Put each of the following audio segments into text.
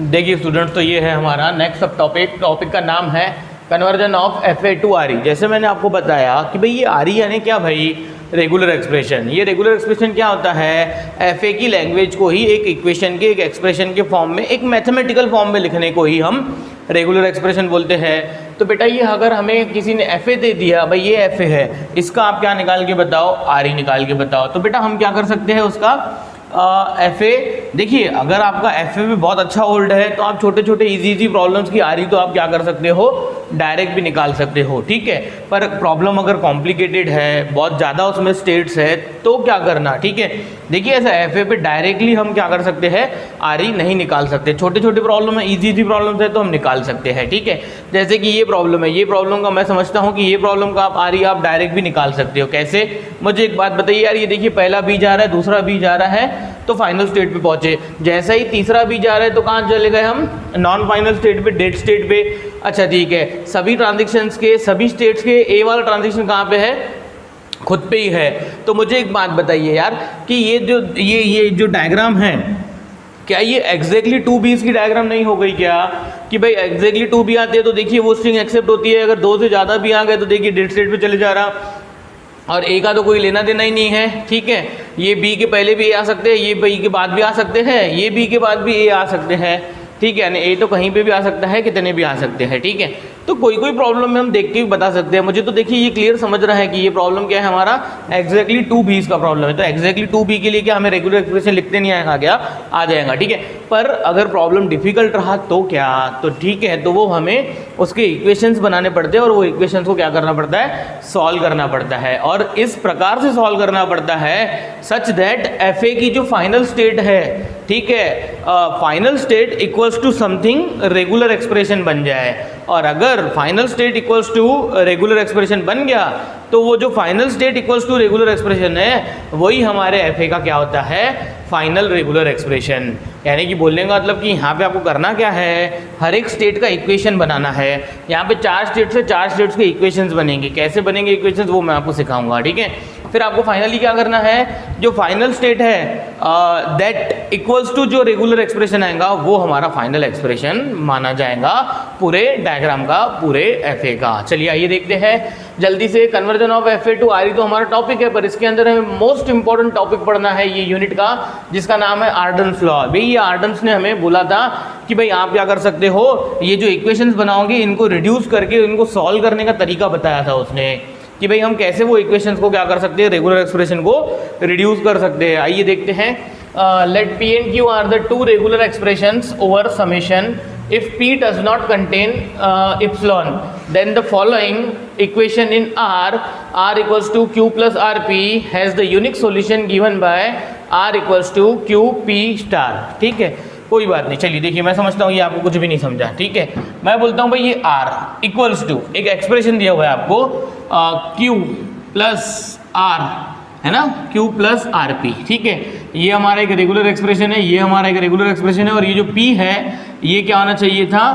देखिए स्टूडेंट्स, तो ये है हमारा नेक्स्ट सब टॉपिक का नाम है conversion of FA to RE। जैसे मैंने आपको बताया कि भाई ये RE यानी क्या भाई, रेगुलर एक्सप्रेशन। ये रेगुलर एक्सप्रेशन क्या होता है, FA की लैंग्वेज को ही एक इक्वेशन के, एक एक्सप्रेशन के फॉर्म में, एक मैथमेटिकल फॉर्म में लिखने को ही हम रेगुलर एक्सप्रेशन बोलते हैं। तो बेटा ये अगर हमें किसी ने FA दे दिया, भाई ये FA है, इसका आप क्या निकाल के बताओ, RE निकाल के बताओ। तो बेटा हम क्या कर सकते हैं उसका FA, देखिए अगर आपका FA भी बहुत अच्छा होल्ड है तो आप छोटे छोटे इजी प्रॉब्लम्स की RE तो आप क्या कर सकते हो, डायरेक्ट भी निकाल सकते हो, ठीक है। पर प्रॉब्लम अगर कॉम्प्लिकेटेड है, बहुत ज़्यादा उसमें स्टेट्स है, तो क्या करना, ठीक है। देखिए ऐसा FA पे डायरेक्टली हम क्या कर सकते हैं, RE नहीं निकाल सकते। छोटे छोटे प्रॉब्लम है, इजी प्रॉब्लम्स है तो हम निकाल सकते हैं, ठीक है। जैसे कि ये प्रॉब्लम है, ये प्रॉब्लम का मैं समझता हूँ कि ये प्रॉब्लम का आप RE आप डायरेक्ट भी निकाल सकते हो। कैसे, मुझे एक बात बताइए यार, ये देखिए पहला बी जा रहा है, दूसरा बी जा रहा है, तो फाइनल स्टेट पे पहुंचे। जैसा ही तीसरा बी जा रहा है तो कहाँ चले गए हम, नॉन फाइनल स्टेट पे, डेड स्टेट पे। अच्छा ठीक है, सभी ट्रांजेक्शन्स के, सभी स्टेट्स के ए वाला ट्रांजेक्शन कहाँ पे है, खुद पे ही है। तो मुझे एक बात बताइए यार कि ये जो डायग्राम है, क्या ये एग्जैक्टली 2B's की डायग्राम नहीं हो गई क्या, कि भाई एग्जैक्टली 2B आती है तो देखिए वो स्ट्रिंग एक्सेप्ट होती है, अगर 2 से ज़्यादा भी आ गए तो देखिए डेड स्टेट पे चले जा रहा, और A का तो कोई लेना देना ही नहीं है, ठीक है। ये B के पहले भी A आ सकते हैं, ये B के बाद भी आ सकते हैं, ये B के बाद भी A आ सकते हैं, ठीक है। यानी A तो कहीं पे भी आ सकता है, कितने भी आ सकते हैं, ठीक है। तो कोई प्रॉब्लम में हम देख के भी बता सकते हैं। मुझे तो देखिए ये क्लियर समझ रहा है कि ये प्रॉब्लम क्या है हमारा, एग्जैक्टली 2B's का प्रॉब्लम है। तो एग्जैक्टली 2B के लिए क्या हमें रेगुलर एक्सप्रेशन लिखते नहीं आएगा क्या, आ जाएगा, ठीक है। पर अगर प्रॉब्लम डिफिकल्ट रहा तो क्या, तो ठीक है, तो वो हमें उसके इक्वेशंस बनाने पड़ते हैं और वो इक्वेशंस को क्या करना पड़ता है, सॉल्व करना पड़ता है। और इस प्रकार से सॉल्व करना पड़ता है सच दैट FA की जो फाइनल स्टेट है, ठीक है, final state equals to something regular expression बन जाए। और अगर final state equals to regular expression बन गया तो वो जो final state equals to regular expression है वही हमारे FA का क्या होता है, फाइनल रेगुलर एक्सप्रेशन। यानी कि बोलने का मतलब कि यहाँ पे आपको करना क्या है, हर एक स्टेट का इक्वेशन बनाना है। यहाँ पे 4 स्टेट से 4 स्टेट्स के इक्वेशंस बनेंगे। कैसे बनेंगे इक्वेशंस वो मैं आपको सिखाऊंगा, ठीक है। फिर आपको फाइनली क्या करना है, जो फाइनल स्टेट है दैट इक्वल्स टू जो रेगुलर एक्सप्रेशन आएगा वो हमारा फाइनल एक्सप्रेशन माना जाएगा पूरे डायग्राम का, पूरे FA का। चलिए आइए देखते हैं जल्दी से, conversion of FA to RE तो हमारा टॉपिक है, पर इसके अंदर हमें मोस्ट इंपॉर्टेंट टॉपिक पढ़ना है ये यूनिट का, जिसका नाम है आर्डन्स लॉ। भाई ये आर्डन्स ने हमें बोला था कि भाई आप क्या कर सकते हो, ये जो इक्वेशंस बनाओगे इनको रिड्यूस करके इनको सॉल्व करने का तरीका बताया था उसने, कि भाई हम कैसे वो इक्वेशंस को क्या कर सकते हैं, रेगुलर एक्सप्रेशन को रिड्यूस कर सकते हैं। आइए देखते हैं, let P and Q are the 2 regular expressions over summation if P does not contain epsilon then the following equation in R equals to Q plus RP has the unique solution given by R equals to QP star, ठीक है। कोई बात नहीं, चलिए देखिए मैं समझता हूँ ये आपको कुछ भी नहीं समझा, ठीक है। मैं बोलता हूँ भाई ये R इक्वल्स टू, एक एक्सप्रेशन दिया हुआ है आपको Q प्लस R, है ना, Q प्लस RP, ठीक है। ये हमारा एक रेगुलर एक्सप्रेशन है, ये हमारा एक रेगुलर एक्सप्रेशन है, और ये जो P है ये क्या होना चाहिए था,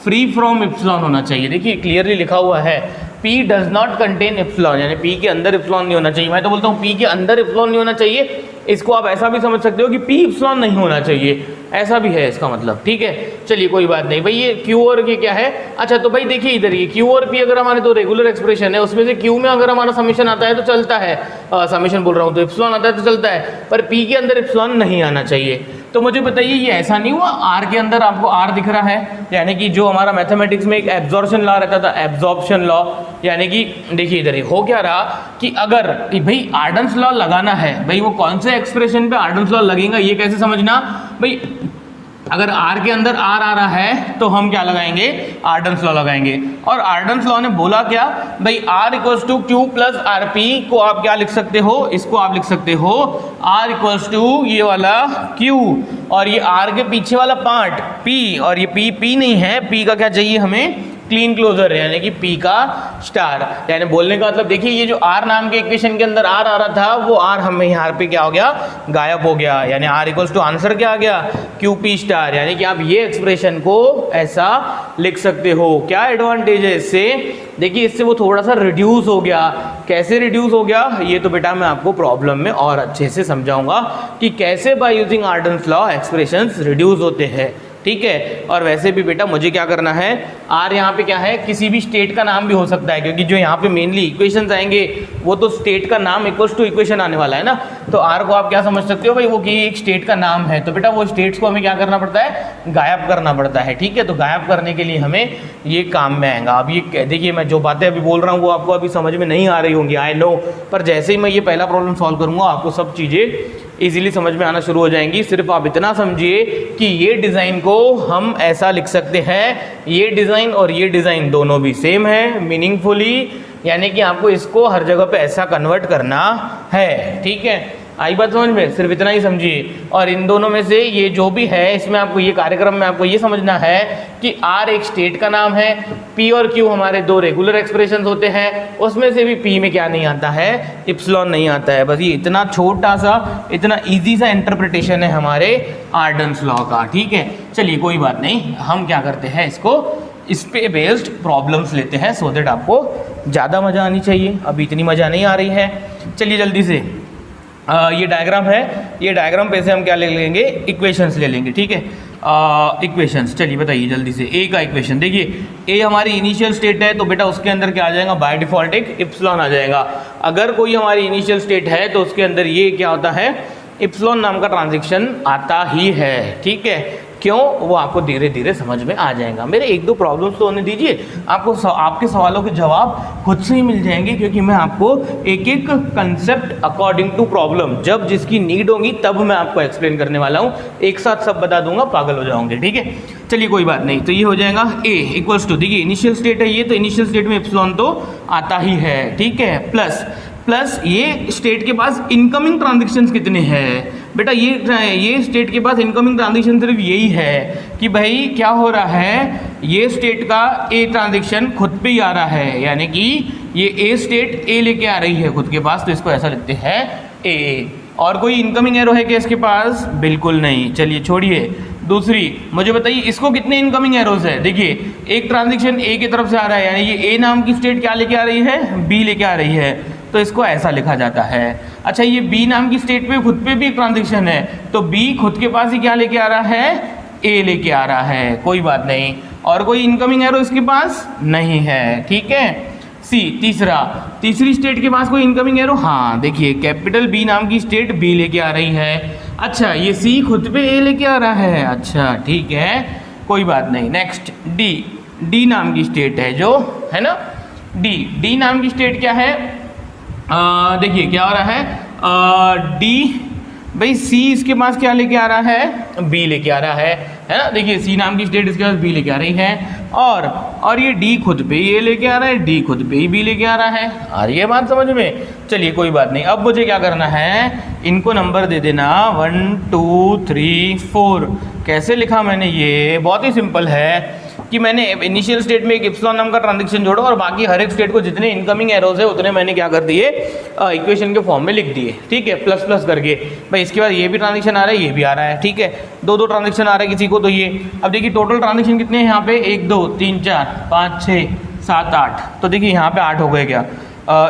फ्री फ्रॉम एप्सिलॉन होना चाहिए। देखिए क्लियरली लिखा हुआ है P does not contain epsilon, यानी P के अंदर एप्सिलॉन नहीं होना चाहिए। मैं तो बोलता हूँ P के अंदर एप्सिलॉन नहीं होना चाहिए। इसको आप ऐसा भी समझ सकते हो कि P एप्सिलॉन नहीं होना चाहिए, ऐसा भी है इसका मतलब, ठीक है। चलिए कोई बात नहीं, भाई ये Q और ये क्या है, अच्छा तो भाई देखिए इधर ये Q और P अगर हमारे दो रेगुलर एक्सप्रेशन है, उसमें से Q में अगर हमारा समीशन आता है तो चलता है, समीशन बोल रहा हूँ, तो एप्सिलॉन आता है तो चलता है, पर P के अंदर एप्सिलॉन नहीं आना चाहिए। तो मुझे बताइए ये ऐसा नहीं हुआ, R के अंदर आपको R दिख रहा है, यानी कि जो हमारा मैथमेटिक्स में एक एब्जॉर्प्शन लॉ रहता था, एब्जॉर्प्शन लॉ, यानी कि देखिए इधर हो क्या रहा कि अगर भाई आर्डन्स लॉ लगाना है, भाई वो कौन से एक्सप्रेशन पे आर्डन्स लॉ लगेगा ये कैसे समझना, भाई अगर R के अंदर R आ रहा है तो हम क्या लगाएंगे, आर्डन्स लॉ लगाएंगे। और आर्डन्स लॉ ने बोला क्या, भाई R equals to Q plus RP को आप क्या लिख सकते हो, इसको आप लिख सकते हो R इक्वल्स टू ये वाला Q, और ये R के पीछे वाला पार्ट P, और ये P नहीं है, P का क्या चाहिए हमें, क्लीन क्लोजर, यानी कि P का स्टार। यानी बोलने का मतलब देखिए ये जो R नाम के इक्वेशन के अंदर R आ रहा था वो R हमें यहाँ पे क्या हो गया, गायब हो गया, यानी R इक्वल्स टू आंसर क्या आ गया, QP स्टार। यानी कि आप ये एक्सप्रेशन को ऐसा लिख सकते हो। क्या एडवांटेज है इससे, देखिए इससे वो थोड़ा सा रिड्यूस हो गया। कैसे रिड्यूस हो गया ये तो बेटा मैं आपको प्रॉब्लम में और अच्छे से समझाऊंगा कि कैसे by using Arden's law expressions reduce होते हैं। ठीक है। और वैसे भी बेटा मुझे क्या करना है, आर यहाँ पे क्या है, किसी भी स्टेट का नाम भी हो सकता है, क्योंकि जो यहाँ पे मेनली इक्वेशंस आएंगे वो तो स्टेट का नाम इक्वल्स टू इक्वेशन आने वाला है ना। तो आर को आप क्या समझ सकते हो भाई, वो कि एक स्टेट का नाम है, तो बेटा वो स्टेट्स को हमें क्या करना पड़ता है, गायब करना पड़ता है, ठीक है। तो गायब करने के लिए हमें ये काम में आएगा। अब ये देखिए मैं जो बातें अभी बोल रहा हूँ वो आपको अभी समझ में नहीं आ रही होंगी, आई नो, पर जैसे ही मैं ये पहला प्रॉब्लम सॉल्व करूँगा आपको सब चीज़ें इजीली समझ में आना शुरू हो जाएंगी। सिर्फ आप इतना समझिए कि ये डिज़ाइन को हम ऐसा लिख सकते हैं, ये डिज़ाइन और ये डिज़ाइन दोनों भी सेम है मीनिंगफुली, यानी कि आपको इसको हर जगह पे ऐसा कन्वर्ट करना है, ठीक है। आई बात समझ में, सिर्फ इतना ही समझिए। और इन दोनों में से ये जो भी है, इसमें आपको ये कार्यक्रम में आपको ये समझना है कि आर एक स्टेट का नाम है, पी और क्यू हमारे दो रेगुलर एक्सप्रेशंस होते हैं, उसमें से भी पी में क्या नहीं आता है, इप्सिलॉन नहीं आता है। बस ये इतना छोटा सा, इतना ईजी सा इंटरप्रिटेशन है हमारे आर्डन्स लॉ का, ठीक है। चलिए कोई बात नहीं, हम क्या करते हैं, इसको इस पे बेस्ड प्रॉब्लम्स लेते हैं, सो दैट आपको ज़्यादा मज़ा आनी चाहिए। अभी इतनी मज़ा नहीं आ रही है। चलिए जल्दी से ये डायग्राम है, ये डायग्राम पे से हम क्या ले लेंगे, इक्वेशंस ले लेंगे, ठीक है। इक्वेशंस, चलिए बताइए जल्दी से। ए का इक्वेशन देखिए, ए हमारी इनिशियल स्टेट है, तो बेटा उसके अंदर क्या आ जाएगा, बाय डिफ़ॉल्ट एक इप्सिलॉन आ जाएगा। अगर कोई हमारी इनिशियल स्टेट है तो उसके अंदर ये क्या होता है, इप्सिलॉन नाम का ट्रांजेक्शन आता ही है, ठीक है। क्यों, वो आपको धीरे धीरे समझ में आ जाएगा। मेरे एक दो प्रॉब्लम्स तो होने दीजिए, आपको आपके सवालों के जवाब खुद से ही मिल जाएंगे, क्योंकि मैं आपको एक एक कंसेप्ट अकॉर्डिंग टू प्रॉब्लम, जब जिसकी नीड होगी तब मैं आपको एक्सप्लेन करने वाला हूँ। एक साथ सब बता दूंगा, पागल हो जाओगे, ठीक है। चलिए कोई बात नहीं, तो ये हो जाएगा ए इक्वल्स टू, देखिए इनिशियल स्टेट है ये, तो इनिशियल स्टेट में इप्सिलॉन तो आता ही है, ठीक है। प्लस ये स्टेट के पास इनकमिंग ट्रांजेक्शन्स कितने हैं बेटा, ये स्टेट के पास इनकमिंग ट्रांजेक्शन सिर्फ यही है कि भाई क्या हो रहा है, ये स्टेट का ए ट्रांजेक्शन खुद पे ही आ रहा है, यानी कि ये ए स्टेट ए लेके आ रही है खुद के पास, तो इसको ऐसा लिखते हैं ए। और कोई इनकमिंग एरो है क्या इसके पास, बिल्कुल नहीं। चलिए छोड़िए, दूसरी मुझे बताइए इसको कितने इनकमिंग एरोज है। देखिए एक ट्रांजेक्शन ए की तरफ से आ रहा है, यानी ये ए नाम की स्टेट क्या लेके आ रही है, बी लेके आ रही है, तो इसको ऐसा लिखा जाता है। अच्छा ये बी नाम की स्टेट पे खुद पे भी एक ट्रांजेक्शन है, तो बी खुद के पास ही क्या लेके आ रहा है, ए लेके आ रहा है, कोई बात नहीं। और कोई इनकमिंग एरो इसके पास नहीं है, ठीक है। सी तीसरी स्टेट के पास कोई इनकमिंग एरो, हाँ देखिए कैपिटल बी नाम की स्टेट बी लेके आ रही है। अच्छा ये सी खुद पे ए लेके आ रहा है, अच्छा ठीक है कोई बात नहीं। नेक्स्ट डी नाम की स्टेट है जो है ना, डी नाम की स्टेट क्या है, देखिए क्या हो रहा है, डी भाई सी इसके पास क्या लेके आ रहा है, बी लेके आ रहा है ना। देखिए सी नाम की स्टेट इसके पास बी लेके आ रही है, और ये डी खुद पे ये लेके आ रहा है, डी खुद पे ही बी लेके आ रहा है। आ रही है बात समझ में। चलिए कोई बात नहीं, अब मुझे क्या करना है, इनको नंबर दे देना 1 2 3 4। कैसे लिखा मैंने, ये बहुत ही सिंपल है कि मैंने इनिशियल स्टेट में एक इप्सिलॉन नाम का ट्रांजेक्शन जोड़ा, और बाकी हर एक स्टेट को जितने इनकमिंग एरोज है उतने मैंने क्या कर दिए, इक्वेशन के फॉर्म में लिख दिए, ठीक है, प्लस प्लस करके। भाई इसके बाद ये भी ट्रांजेक्शन आ रहा है, ये भी आ रहा है, ठीक है, दो ट्रांजेक्शन आ रहा है किसी को, तो ये अब देखिए टोटल ट्रांजेक्शन कितने हैं यहाँ पे, 1 2 3 4 5 6 7 8। तो देखिए यहाँ पे 8 हो गए क्या,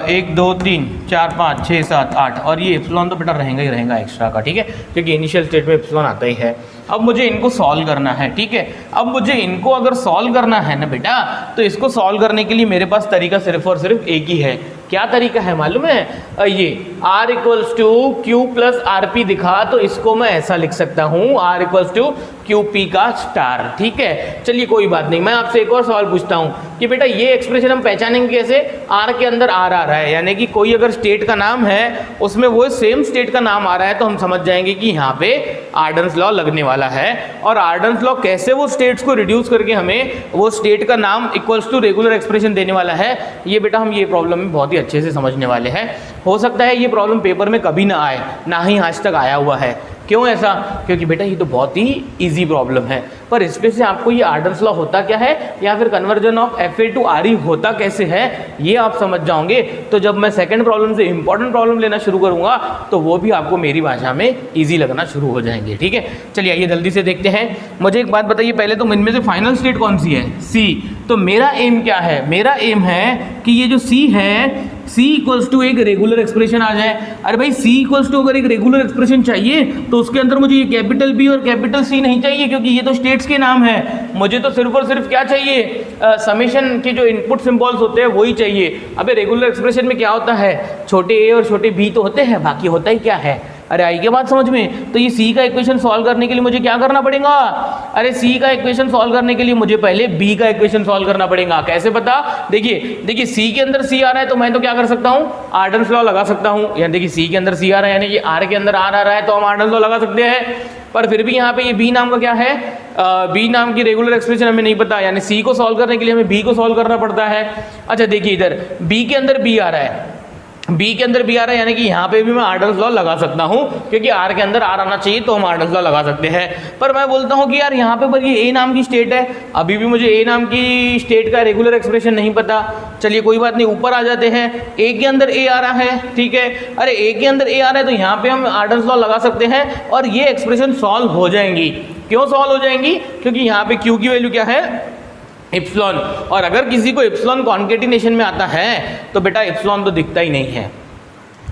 1 2 3 4 5 6 7 8, और ये इप्सिलॉन तो बेटा रहेगा ही रहेगा एक्स्ट्रा का, ठीक है, क्योंकि इनिशियल स्टेट में इप्सिलॉन आता ही है। अब मुझे इनको सॉल्व करना है, ठीक है। अब मुझे इनको अगर सॉल्व करना है ना बेटा, तो इसको सॉल्व करने के लिए मेरे पास तरीका सिर्फ और सिर्फ एक ही है। क्या तरीका है मालूम है, ये r equals to Q plus R P दिखा, तो इसको मैं ऐसा लिख सकता हूँ, r equals to Q P का स्टार, ठीक है। चलिए कोई बात नहीं, मैं आपसे एक और सवाल पूछता हूँ कि बेटा ये एक्सप्रेशन हम पहचानेंगे कैसे, r के अंदर r आ रहा है, यानी कि कोई अगर स्टेट का नाम है उसमें वो सेम स्टेट का नाम आ रहा है, तो हम समझ जाएंगे कि यहाँ पे आर्डन्स लॉ लगने वाला है। और आर्डन्स लॉ कैसे वो स्टेट्स को रिड्यूस करके हमें वो स्टेट का नाम इक्वल्स टू रेगुलर एक्सप्रेशन देने वाला है, ये बेटा हम ये प्रॉब्लम में बहुत ही अच्छे से समझने वाले हैं। हो सकता है ये प्रॉब्लम पेपर में कभी ना आए, ना ही आज तक आया हुआ है। क्यों ऐसा, क्योंकि बेटा ये तो बहुत ही इजी प्रॉब्लम है, पर इसमें से आपको ये आर्डन्स लॉ होता क्या है, या फिर conversion of FA to RE होता कैसे है, ये आप समझ जाओगे। तो जब मैं सेकंड प्रॉब्लम से इंपॉर्टेंट प्रॉब्लम लेना शुरू करूंगा, तो वो भी आपको मेरी भाषा में इजी लगना शुरू हो जाएंगे, ठीक है। चलिए आइए जल्दी से देखते हैं। मुझे एक बात बताइए पहले, तो इनमें से फाइनल स्टेट कौन सी है, C। तो मेरा एम क्या है, मेरा एम है कि ये जो C है, C इक्वल्स टू एक रेगुलर एक्सप्रेशन आ जाए। अरे भाई C इक्वल्स टू अगर एक रेगुलर एक्सप्रेशन चाहिए तो उसके अंदर मुझे ये कैपिटल B और कैपिटल C नहीं चाहिए, क्योंकि ये तो स्टेट स्टेट्स के नाम है, मुझे तो सिर्फ और सिर्फ क्या चाहिए, समेशन के जो इनपुट सिंबल्स होते हैं वही चाहिए। अबे रेगुलर एक्सप्रेशन में क्या होता है, छोटे ए और छोटे बी तो होते हैं, बाकी होता ही क्या है। अरे आई क्या बात समझ में। तो ये सी का इक्वेशन सॉल्व करने के लिए मुझे क्या करना पड़ेगा, अरे सी का इक्वेशन सॉल्व करने के लिए मुझे पहले बी का इक्वेशन सॉल्व करना पड़ेगा। कैसे पता, देखिए सी के अंदर सी आ रहा है तो मैं तो क्या कर सकता हूँ, आर्डन्स लॉ लगा सकता हूँ। यानी देखिए सी के अंदर सी आ रहा है, यानी कि आर के अंदर आर आ रहा है तो हम आर्डन्स लॉ लगा सकते हैं। पर फिर भी यहाँ पे ये बी नाम का क्या है, बी नाम की रेगुलर एक्सप्रेशन हमें नहीं पता, यानी सी को सॉल्व करने के लिए हमें बी को सॉल्व करना पड़ता है। अच्छा देखिए इधर बी के अंदर बी आ रहा है, बी के अंदर बी आ रहा है, यानी कि यहाँ पे भी मैं आर्डर्स लॉ लगा सकता हूँ, क्योंकि आर के अंदर आर आना चाहिए तो हम आर्डर्स लॉ लगा सकते हैं। पर मैं बोलता हूँ कि यार यहाँ पे पर ये ए नाम की स्टेट है, अभी भी मुझे ए नाम की स्टेट का रेगुलर एक्सप्रेशन नहीं पता। चलिए कोई बात नहीं, ऊपर आ जाते हैं, ए के अंदर ए आ रहा है, ठीक है। अरे ए के अंदर ए आ रहा है तो यहाँ पे हम आर्डर्स लॉ लगा सकते हैं और ये एक्सप्रेशन सॉल्व हो जाएंगी। क्यों सॉल्व हो जाएंगी, क्योंकि यहाँ पे क्यू की वैल्यू क्या है, इप्सिलॉन। और अगर किसी को इप्सिलॉन कॉन्केटिनेशन में आता है तो बेटा इप्सिलॉन तो दिखता ही नहीं है।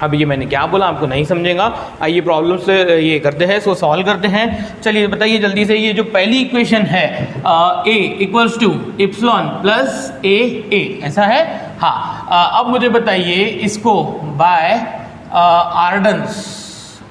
अब ये मैंने क्या बोला आपको नहीं समझेगा, आइए प्रॉब्लम से ये करते हैं, इसको सॉल्व करते हैं। चलिए बताइए जल्दी से, ये जो पहली इक्वेशन है ए इक्वल्स टू इप्सिलॉन प्लस ए, ऐसा है हाँ। अब मुझे बताइए इसको बाय आर्डन्स,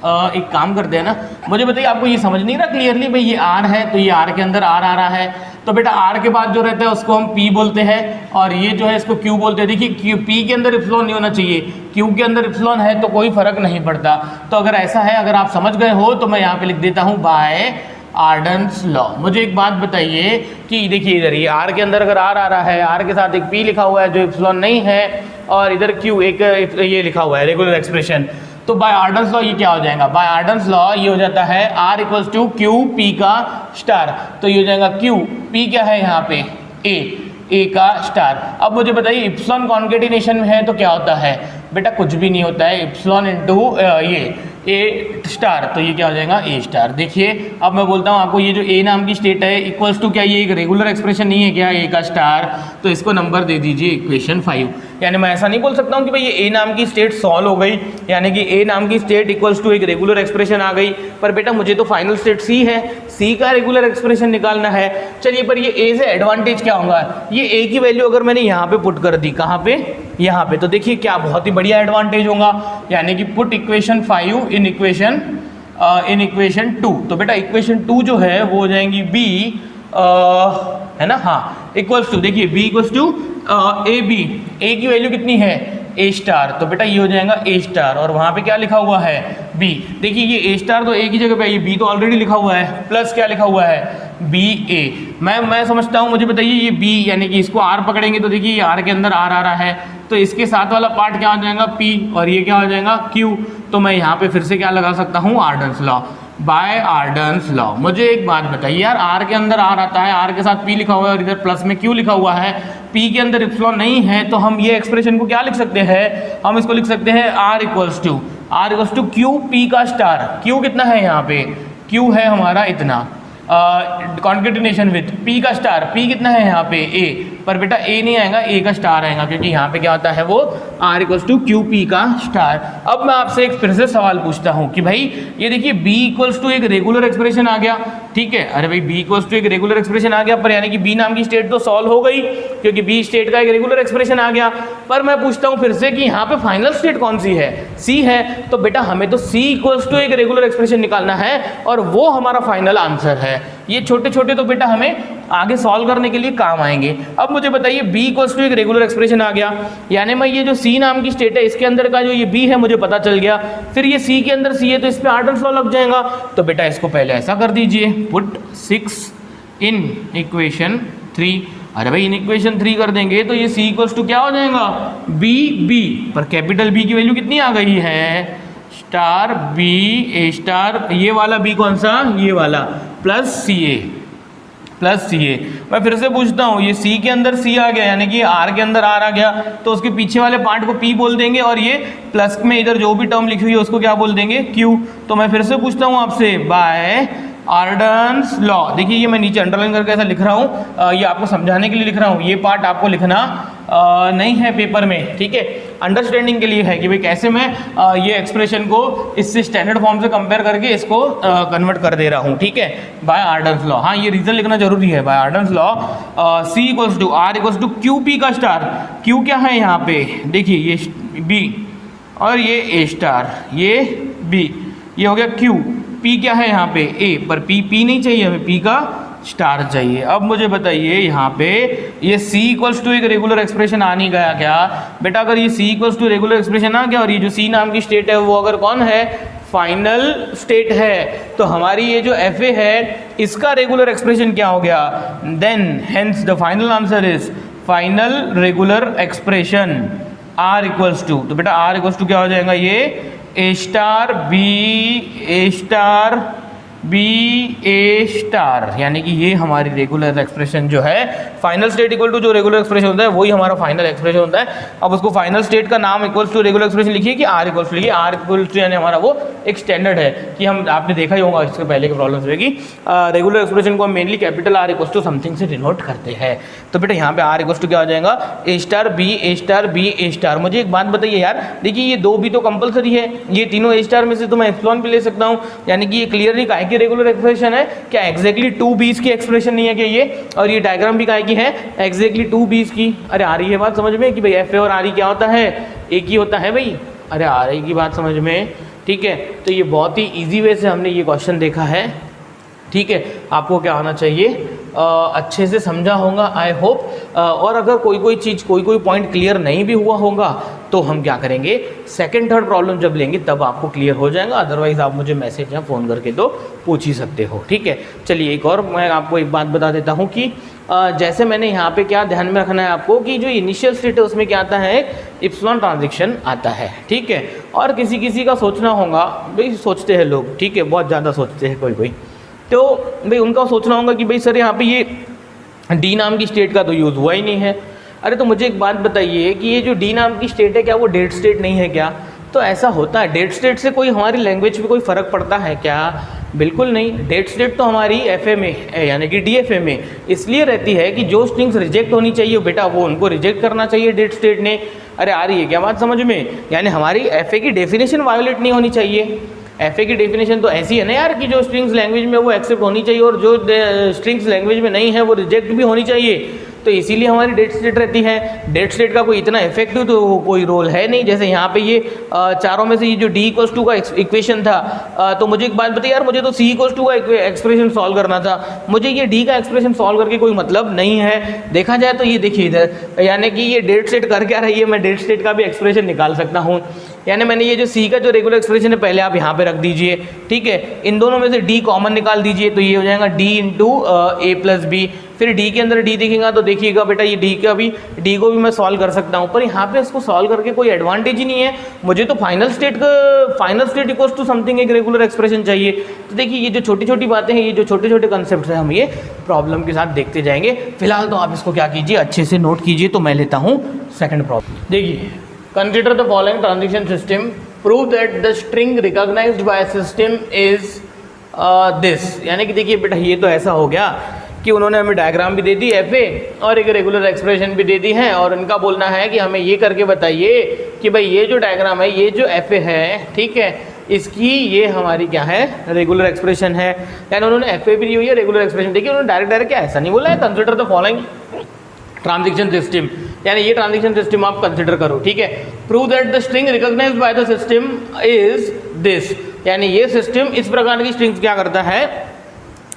एक काम करते हैं ना, मुझे बताइए आपको ये समझ नहीं रहा क्लियरली, भाई ये आर है तो ये आर के अंदर आर आ रहा है, तो बेटा आर के बाद जो रहता है उसको हम पी बोलते हैं और ये जो है इसको क्यू बोलते हैं। देखिए क्यू पी के अंदर इप्सिलॉन नहीं होना चाहिए, क्यू के अंदर इप्सिलॉन है तो कोई फर्क नहीं पड़ता। तो अगर ऐसा है, अगर आप समझ गए हो तो मैं यहाँ पे लिख देता हूँ बाय आर्डन्स लॉ। मुझे एक बात बताइए कि देखिए इधर ये आर के अंदर अगर आर आ रहा है, आर के साथ एक पी लिखा हुआ है जो इप्सिलॉन नहीं है, और इधर क्यू एक ये लिखा हुआ है रेगुलर एक्सप्रेशन, तो बाय आर्डन्स लॉ ये क्या हो जाएगा, बाय आर्डन्स लॉ ये हो जाता है R equals to Q P का स्टार। तो ये हो जाएगा क्यू पी क्या है यहाँ पे ए का स्टार। अब मुझे बताइए इप्सिलॉन कॉन्केटिनेशन में है तो क्या होता है, बेटा कुछ भी नहीं होता है, इप्सिलॉन इनटू ये ए स्टार, तो ये क्या हो जाएगा ए स्टार। देखिए अब मैं बोलता हूँ आपको, ये जो ए नाम की स्टेट है इक्वल्स टू क्या, ये एक रेगुलर एक्सप्रेशन नहीं है क्या ए का स्टार, तो इसको नंबर दे दीजिए इक्वेशन 5। यानी मैं ऐसा नहीं बोल सकता हूँ कि भाई ये ए नाम की स्टेट सॉल्व हो गई, यानी कि ए नाम की स्टेट इक्वल्स टू एक रेगुलर एक्सप्रेशन आ गई, पर बेटा मुझे तो फाइनल स्टेट सी है, सी का रेगुलर एक्सप्रेशन निकालना है। चलिए पर ये ए से एडवांटेज क्या होगा, ये ए की वैल्यू अगर मैंने यहाँ पे पुट कर दी, कहाँ पे, यहाँ पे, तो देखिए क्या बहुत ही बढ़िया एडवांटेज होगा, यानी कि पुट इक्वेशन 5 इन इक्वेशन 2। तो बेटा इक्वेशन 2 जो है वो हो जाएंगी बी है ना, हाँ इक्वल्स टू, देखिए B equals to A B, A की वैल्यू कितनी है ए स्टार, तो बेटा ये हो जाएगा ए स्टार, और वहाँ पे क्या लिखा हुआ है बी। देखिए ये ए स्टार तो ए की जगह पे, ये बी तो ऑलरेडी लिखा हुआ है, प्लस क्या लिखा हुआ है बी ए। मैं समझता हूँ, मुझे बताइए ये बी यानी कि इसको आर पकड़ेंगे तो देखिए ये आर के अंदर आर आ रहा है, तो इसके साथ वाला पार्ट क्या हो जाएगा पी, और ये क्या हो जाएगा क्यू। तो मैं यहाँ पे फिर से क्या लगा सकता हूँ, आर्डन्स लॉ, बाय आर्डन्स लॉ। मुझे एक बात बताइए यार, आर के अंदर आर आता है, आर के साथ पी लिखा हुआ है और इधर प्लस में क्यू लिखा हुआ है, पी के अंदर इप्सिलॉन नहीं है, तो हम ये एक्सप्रेशन को क्या लिख सकते हैं, हम इसको लिख सकते हैं R equals to Q P का स्टार। क्यू कितना है यहाँ पे, क्यू है हमारा इतना, कॉन्केटिनेशन विथ पी का स्टार, पी कितना है यहाँ पे ए, पर बेटा ए नहीं आएगा, ए का स्टार आएगा, क्योंकि यहाँ पे क्या होता है वो R equals to Q P का स्टार। अब मैं आपसे एक फिर से सवाल पूछता हूँ कि भाई ये देखिए बी इक्वल्स टू एक रेगुलर एक्सप्रेशन आ गया, ठीक है, अरे भाई बी इक्वल्स टू एक रेगुलर एक्सप्रेशन आ गया, पर यानी कि बी नाम की स्टेट तो सॉल्व हो गई, क्योंकि बी स्टेट का एक रेगुलर एक्सप्रेशन आ गया। पर मैं पूछता हूँ फिर से कि यहाँ पे फाइनल स्टेट कौन सी है, सी है, तो बेटा हमें तो सी इक्वल्स टू एक रेगुलर एक्सप्रेशन निकालना है और वो हमारा फाइनल आंसर है। ये छोटे छोटे तो बेटा हमें आगे सॉल्व करने के लिए काम आएंगे। अब मुझे बताइए बी इक्वल्स टू एक रेगुलर एक्सप्रेशन आ गया, यानी मैं ये जो सी नाम की स्टेट है इसके अंदर का जो ये बी है मुझे पता चल गया, फिर ये सी के अंदर सी है तो इस पे आर्डन्स लॉ लग जाएगा। तो बेटा इसको पहले ऐसा कर दीजिए, पुट 6 इन इक्वेशन 3। अरे भाई इन इक्वेशन 3 कर देंगे तो ये सी इक्वल्स टू क्या हो जाएगा बी बी, पर कैपिटल बी की वैल्यू कितनी आ गई है स्टार बी ए स्टार, ये वाला बी कौन सा, ये वाला, प्लस सी ए। मैं फिर से पूछता हूँ, ये सी के अंदर सी आ गया यानी कि आर के अंदर आर आ गया, तो उसके पीछे वाले पार्ट को पी बोल देंगे और ये प्लस में इधर जो भी टर्म लिखी हुई है उसको क्या बोल देंगे क्यू। तो मैं फिर से पूछता हूँ आपसे बाय आर्डन्स लॉ। देखिए ये मैं नीचे अंडरलाइन करके ऐसा लिख रहा हूँ, ये आपको समझाने के लिए लिख रहा हूँ, ये पार्ट आपको लिखना नहीं है पेपर में, ठीक है, अंडरस्टैंडिंग के लिए है कि भाई कैसे मैं ये एक्सप्रेशन को इससे स्टैंडर्ड फॉर्म से कंपेयर करके इसको कन्वर्ट कर दे रहा हूँ, ठीक है, बाय आर्डर्स लॉ। हाँ, ये रीजन लिखना जरूरी है, by Arden's law C equals to R equals to Q P का स्टार। क्यू क्या है यहाँ पे, देखिए ये B और ये A स्टार, ये B, ये हो गया Q। P क्या है यहाँ पे A, पर P नहीं चाहिए हमें, P का स्टार चाहिए। अब मुझे बताइए यहाँ पे ये C इक्वल्स टू एक रेगुलर एक्सप्रेशन आ नहीं गया क्या बेटा? अगर ये C equals to regular expression आ गया और ये जो C नाम की स्टेट है वो अगर कौन है, फाइनल स्टेट है, तो हमारी ये जो FA है इसका रेगुलर एक्सप्रेशन क्या हो गया? Then hence the final answer is final regular expression R equals to, तो बेटा R इक्वल्स टू क्या हो जाएगा, ये A star B A star B A star, यानी कि ये हमारी रेगुलर एक्सप्रेशन जो है, फाइनल स्टेट इक्वल टू जो रेगुलर एक्सप्रेशन होता है वही हमारा फाइनल एक्सप्रेशन होता है। अब उसको फाइनल स्टेट का नाम इक्वल्स टू रेगुलर एक्सप्रेशन लिखिए कि R इक्वल्स टू लिखिए। R इक्वल्स टू यानी हमारा वो एक स्टैंडर्ड है कि हम, आपने देखा ही होगा इसके पहले के प्रॉब्लम्स में कि रेगुलर एक्सप्रेशन को हम mainly capital R equals to something से डिनोट करते हैं। तो बेटा यहाँ पे R इक्वल्स टू क्या हो जाएगा, A star B A star B A star. मुझे एक बात बताइए यार, देखिए ये दो भी तो कंपलसरी है, ये तीनों A स्टार में से तो मैं एप्सिलॉन भी ले सकता हूँ, यानी कि ये क्लियरली काहे की रेगुलर एक्सप्रेशन है, क्या एग्जैक्टली 2 B's की एक्सप्रेशन नहीं है क्या ये? और ये डायग्राम भी काहे की है, एग्जैक्टली 2 B's की। अरे आ रही है बात समझ में कि भाई FA और RE क्या होता है, एक ही होता है भाई। अरे आ रही की बात समझ में, ठीक है। तो ये बहुत ही ईजी वे से हमने ये क्वेश्चन देखा है, ठीक है। आपको क्या होना चाहिए, अच्छे से समझा होगा आई होप। और अगर कोई चीज़ कोई पॉइंट क्लियर नहीं भी हुआ होगा तो हम क्या करेंगे, सेकंड थर्ड प्रॉब्लम जब लेंगे तब आपको क्लियर हो जाएगा, अदरवाइज़ आप मुझे मैसेज या फ़ोन करके तो पूछ ही सकते हो, ठीक है। चलिए एक और मैं आपको एक बात बता देता हूँ कि जैसे मैंने यहाँ पे क्या ध्यान में रखना है आपको कि जो इनिशियल स्टेट है उसमें क्या आता है, इप्सिलॉन ट्रांजिशन आता है, ठीक है। और किसी का सोचना होगा, भाई सोचते हैं लोग, ठीक है, बहुत ज़्यादा सोचते हैं कोई, तो भाई उनका सोचना होगा कि भाई सर यहाँ पे ये डी नाम की स्टेट का तो यूज़ हुआ ही नहीं है। अरे तो मुझे एक बात बताइए कि ये जो डी नाम की स्टेट है क्या वो डेड स्टेट नहीं है क्या? तो ऐसा होता है, डेड स्टेट से कोई हमारी लैंग्वेज पे कोई फ़र्क पड़ता है क्या? बिल्कुल नहीं। डेड स्टेट तो हमारी FA में यानी कि DFA में इसलिए रहती है कि जो स्ट्रिंग्स रिजेक्ट होनी चाहिए बेटा वो उनको रिजेक्ट करना चाहिए डेड स्टेट ने। अरे आ रही है क्या बात समझ में? यानी हमारी FA की डेफिनेशन वायोलेट नहीं होनी चाहिए। FA की डेफिनेशन तो ऐसी है ना यार कि जो स्ट्रिंग्स लैंग्वेज में वो एक्सेप्ट होनी चाहिए और जो स्ट्रिंग्स लैंग्वेज में नहीं है वो रिजेक्ट भी होनी चाहिए। तो इसीलिए हमारी डेड स्टेट रहती है। डेड स्टेट का कोई इतना इफेक्टिव तो कोई रोल है नहीं। जैसे यहाँ पे ये चारों में से ये जो D इक्वल्स टू का इक्वेशन था, तो मुझे एक बात बताइए यार, मुझे तो C इक्वल्स टू का एक्सप्रेशन सॉल्व करना था, मुझे ये D का एक्सप्रेशन सॉल्व करके कोई मतलब नहीं है। देखा जाए तो ये देखिए इधर, यानी कि ये डेड स्टेट कर क्या रही है, मैं डेड स्टेट का भी एक्सप्रेशन निकाल सकता हूँ। यानी मैंने ये जो C का जो रेगुलर एक्सप्रेशन है पहले आप यहाँ पे रख दीजिए, ठीक है। इन दोनों में से D कॉमन निकाल दीजिए, तो ये हो जाएगा D into A plus B. फिर D के अंदर D दिखेगा तो देखिएगा बेटा ये D को भी मैं सॉल्व कर सकता हूँ, पर यहाँ पे इसको सॉल्व करके कोई एडवांटेज ही नहीं है। मुझे तो final state equals to something एक रेगुलर एक्सप्रेशन चाहिए। तो देखिए ये जो छोटी छोटी बातें हैं, ये जो छोटे छोटे कंसेप्ट हैं, हम ये प्रॉब्लम के साथ देखते जाएंगे। फिलहाल तो आप इसको क्या कीजिए, अच्छे से नोट कीजिए। तो मैं लेता हूँ सेकेंड प्रॉब्लम। देखिए, consider the following transition system, prove that the string recognised by system is this. यानी कि देखिए बेटा ये तो ऐसा हो गया कि उन्होंने हमें डायग्राम भी दे दी FA और एक रेगुलर एक्सप्रेशन भी दे दी है, और इनका बोलना है कि हमें ये करके बताइए कि भाई ये जो डायग्राम है, ये जो FA है, ठीक है, इसकी ये हमारी क्या है, रेगुलर एक्सप्रेशन है। यानी उन्होंने FA भी दी हुई है, रेगुलर एक्सप्रेशन देखिए, उन्होंने डायरेक्ट क्या ऐसा नहीं बोला है, consider the following transition system, यानी ये ट्रांजिशन सिस्टम आप कंसिडर करो, ठीक है। Prove that the string recognised by the system is this, यानी ये सिस्टम इस प्रकार की स्ट्रिंग्स क्या करता है,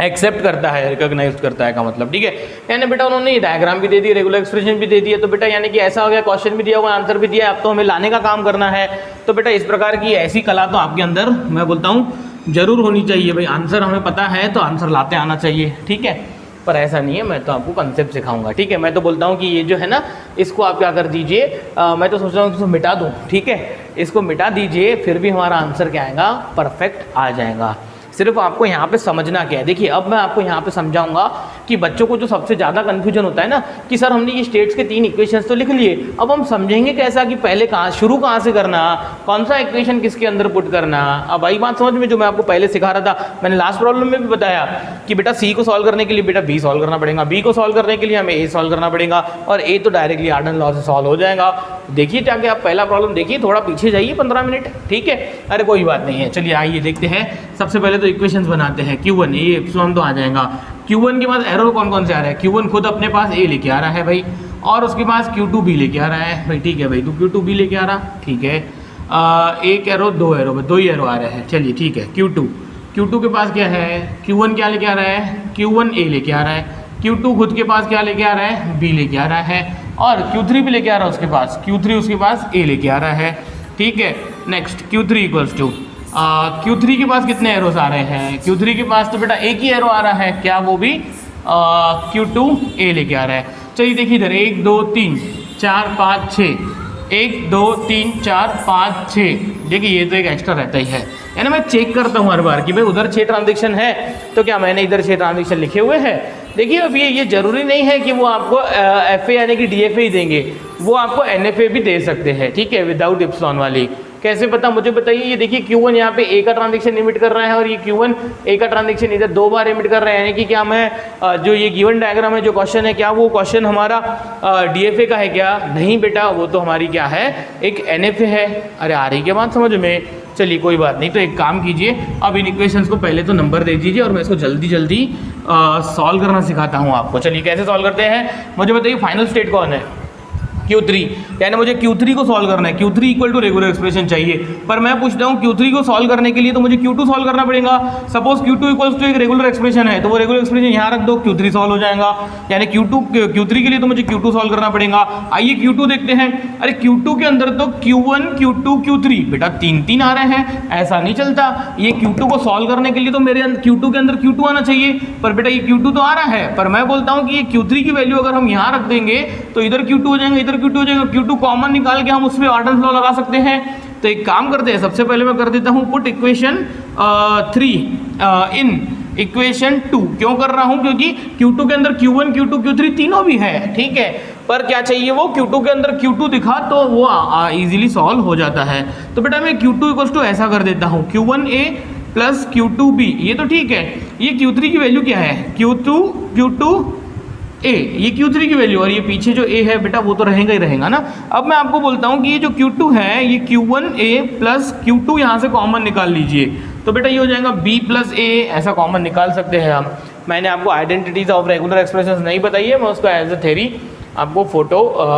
एक्सेप्ट करता है, रिकॉग्नाइज करता है का मतलब, ठीक है। यानी बेटा उन्होंने ये डायग्राम भी दे दी, रेगुलर एक्सप्रेशन भी दे दिया, तो बेटा यानी कि ऐसा हो गया, क्वेश्चन भी दिया हुआ, आंसर भी दिया, अब तो हमें लाने का काम करना है। तो बेटा इस प्रकार की ऐसी कला तो आपके अंदर मैं बोलता हूँ जरूर होनी चाहिए। भाई आंसर हमें पता है तो आंसर लाते आना चाहिए, ठीक है, पर ऐसा नहीं है, मैं तो आपको कंसेप्ट सिखाऊंगा, ठीक है। मैं तो बोलता हूँ कि ये जो है ना, इसको आप क्या कर दीजिए, मैं तो सोच रहा हूँ इसको मिटा दूँ, ठीक है, इसको मिटा दीजिए, फिर भी हमारा आंसर क्या आएगा, परफेक्ट आ जाएगा। सिर्फ आपको यहाँ पे समझना क्या है। देखिए अब मैं आपको यहाँ पे समझाऊंगा कि बच्चों को जो सबसे ज़्यादा कन्फ्यूजन होता है ना कि सर हमने ये स्टेट्स के 3 इक्वेशंस तो लिख लिए, अब हम समझेंगे कैसा कि पहले शुरू कहाँ से करना, कौन सा इक्वेशन किसके अंदर पुट करना। अब आई बात समझ में जो मैं आपको पहले सिखा रहा था, मैंने लास्ट प्रॉब्लम में भी बताया कि बेटा सी को सॉल्व करने के लिए बेटा बी सॉल्व करना पड़ेगा, बी को सॉल्व करने के लिए हमें ए सॉल्व करना पड़ेगा, और ए तो डायरेक्टली आर्डन लॉ से सॉल्व हो जाएगा। देखिए जाके आप पहला प्रॉब्लम देखिए, थोड़ा पीछे जाइए 15 मिनट, ठीक है, अरे कोई बात नहीं है। चलिए आइए देखते हैं, सबसे पहले तो इक्वेशंस बनाते हैं। Q1 ये एप्सिलॉन तो आ जाएगा, Q1 के बाद एरो कौन कौन से आ रहा है, Q1 खुद अपने पास ए लेके आ रहा है भाई, और उसके पास Q2 भी लेके आ रहा है भाई, ठीक है भाई, तो Q2 भी लेके आ रहा, ठीक है, एक एरो दो ही एरो आ रहे हैं, चलिए ठीक है। Q2 के पास क्या है, Q1 क्या लेके आ रहा है, Q1 ए लेके आ रहा है, Q2 खुद के पास क्या लेके आ रहा है, बी लेके आ रहा है, और Q3 भी लेके आ रहा है उसके पास, Q3 उसके पास ए लेके आ रहा है, ठीक है। Next Q3 equals to Q3 के पास कितने एरोस आ रहे हैं, Q3 के पास तो बेटा एक ही एरो आ रहा है, क्या वो भी Q2 ए लेके आ रहा है। चलिए देखिए इधर 1 2 3 4 5 6, 1 2 3 4 5 6, देखिए ये तो एक एक्स्ट्रा रहता ही है ना। मैं चेक करता हूँ हर बार कि भाई उधर 6 ट्रांजेक्शन है तो क्या मैंने इधर 6 ट्रांजेक्शन लिखे हुए हैं। देखिए अब ये जरूरी नहीं है कि वो आपको FA यानी कि DFA ही देंगे, वो आपको NFA भी दे सकते हैं, ठीक है, विदाउट एप्सिलॉन वाली। कैसे पता मुझे बताइए। ये देखिए Q1 यहाँ पे ए का ट्रांजेक्शन इमिट कर रहा है, और ये Q1 ए का ट्रांजेक्शन इधर 2 बार इमिट कर रहा है, यानी कि क्या मैं जो ये गिवन डायग्राम है जो क्वेश्चन है, क्या वो क्वेश्चन हमारा DFA का है क्या, नहीं बेटा, वो तो हमारी क्या है, एक NFA है। अरे आ रही क्या बात समझ में। चलिए कोई बात नहीं, तो एक काम कीजिए, अब इन इक्वेशंस को पहले तो नंबर दे दीजिए और मैं इसको जल्दी जल्दी सॉल्व करना सिखाता हूँ आपको। चलिए कैसे सॉल्व करते हैं, मुझे बताइए फाइनल स्टेट कौन है, Q3, यानी मुझे Q3 को सॉल्व करना है। Q3 equal to regular expression चाहिए, पर मैं पूछता हूँ Q3 को सॉल्व करने के लिए तो मुझे Q2 सॉल्व करना पड़ेगा। सपोज Q2 इक्वल्स टू एक रेगुलर एक्सप्रेशन है, तो वो रेगुलर एक्सप्रेशन यहाँ रख दो, Q3 सॉल्व हो जाएगा। यानी Q3 के लिए तो मुझे Q2 सॉल्व करना पड़ेगा। आइए Q2 देखते हैं। अरे Q2 के अंदर तो Q1 Q2 Q3 बेटा 3 आ रहे हैं, ऐसा नहीं चलता। ये Q2 को सॉल्व करने के लिए तो मेरे Q2 के अंदर Q2 आना चाहिए, पर बेटा ये Q2 तो आ रहा है, पर मैं बोलता हूँ कि ये Q3 की वैल्यू अगर हम यहाँ रख देंगे तो इधर Q2 हो जाएगा, इधर Q2 हो जाएगा, Q2 कॉमन निकाल के हम उसमें ऑर्डर लॉ लगा सकते हैं। तो एक काम करते हैं, सबसे पहले मैं कर देता हूं पुट इक्वेशन 3 इन इक्वेशन 2। क्यों कर रहा हूं, क्योंकि Q2 के अंदर Q1 Q2 Q3 तीनों भी है, ठीक है, पर क्या चाहिए वो Q2 के अंदर Q2 दिखा तो वो इजीली सॉल्व हो जाता है। तो बेटा मैं Q2 इक्वल टू ऐसा कर देता हूं, Q1A प्लस Q2B, ये तो ठीक है। ये Q3 की वैल्यू क्या है, Q2 ए, ये Q3 की वैल्यू, और ये पीछे जो A है बेटा वो तो रहेगा ही रहेगा ना। अब मैं आपको बोलता हूँ कि ये जो Q2 है ये Q1A प्लस Q2 यहाँ से कॉमन निकाल लीजिए, तो बेटा ये हो जाएगा B प्लस A, ऐसा कॉमन निकाल सकते हैं हम। मैंने आपको आइडेंटिटीज ऑफ रेगुलर एक्सप्रेशंस नहीं बताई है, मैं उसको एज अ थ्योरी आपको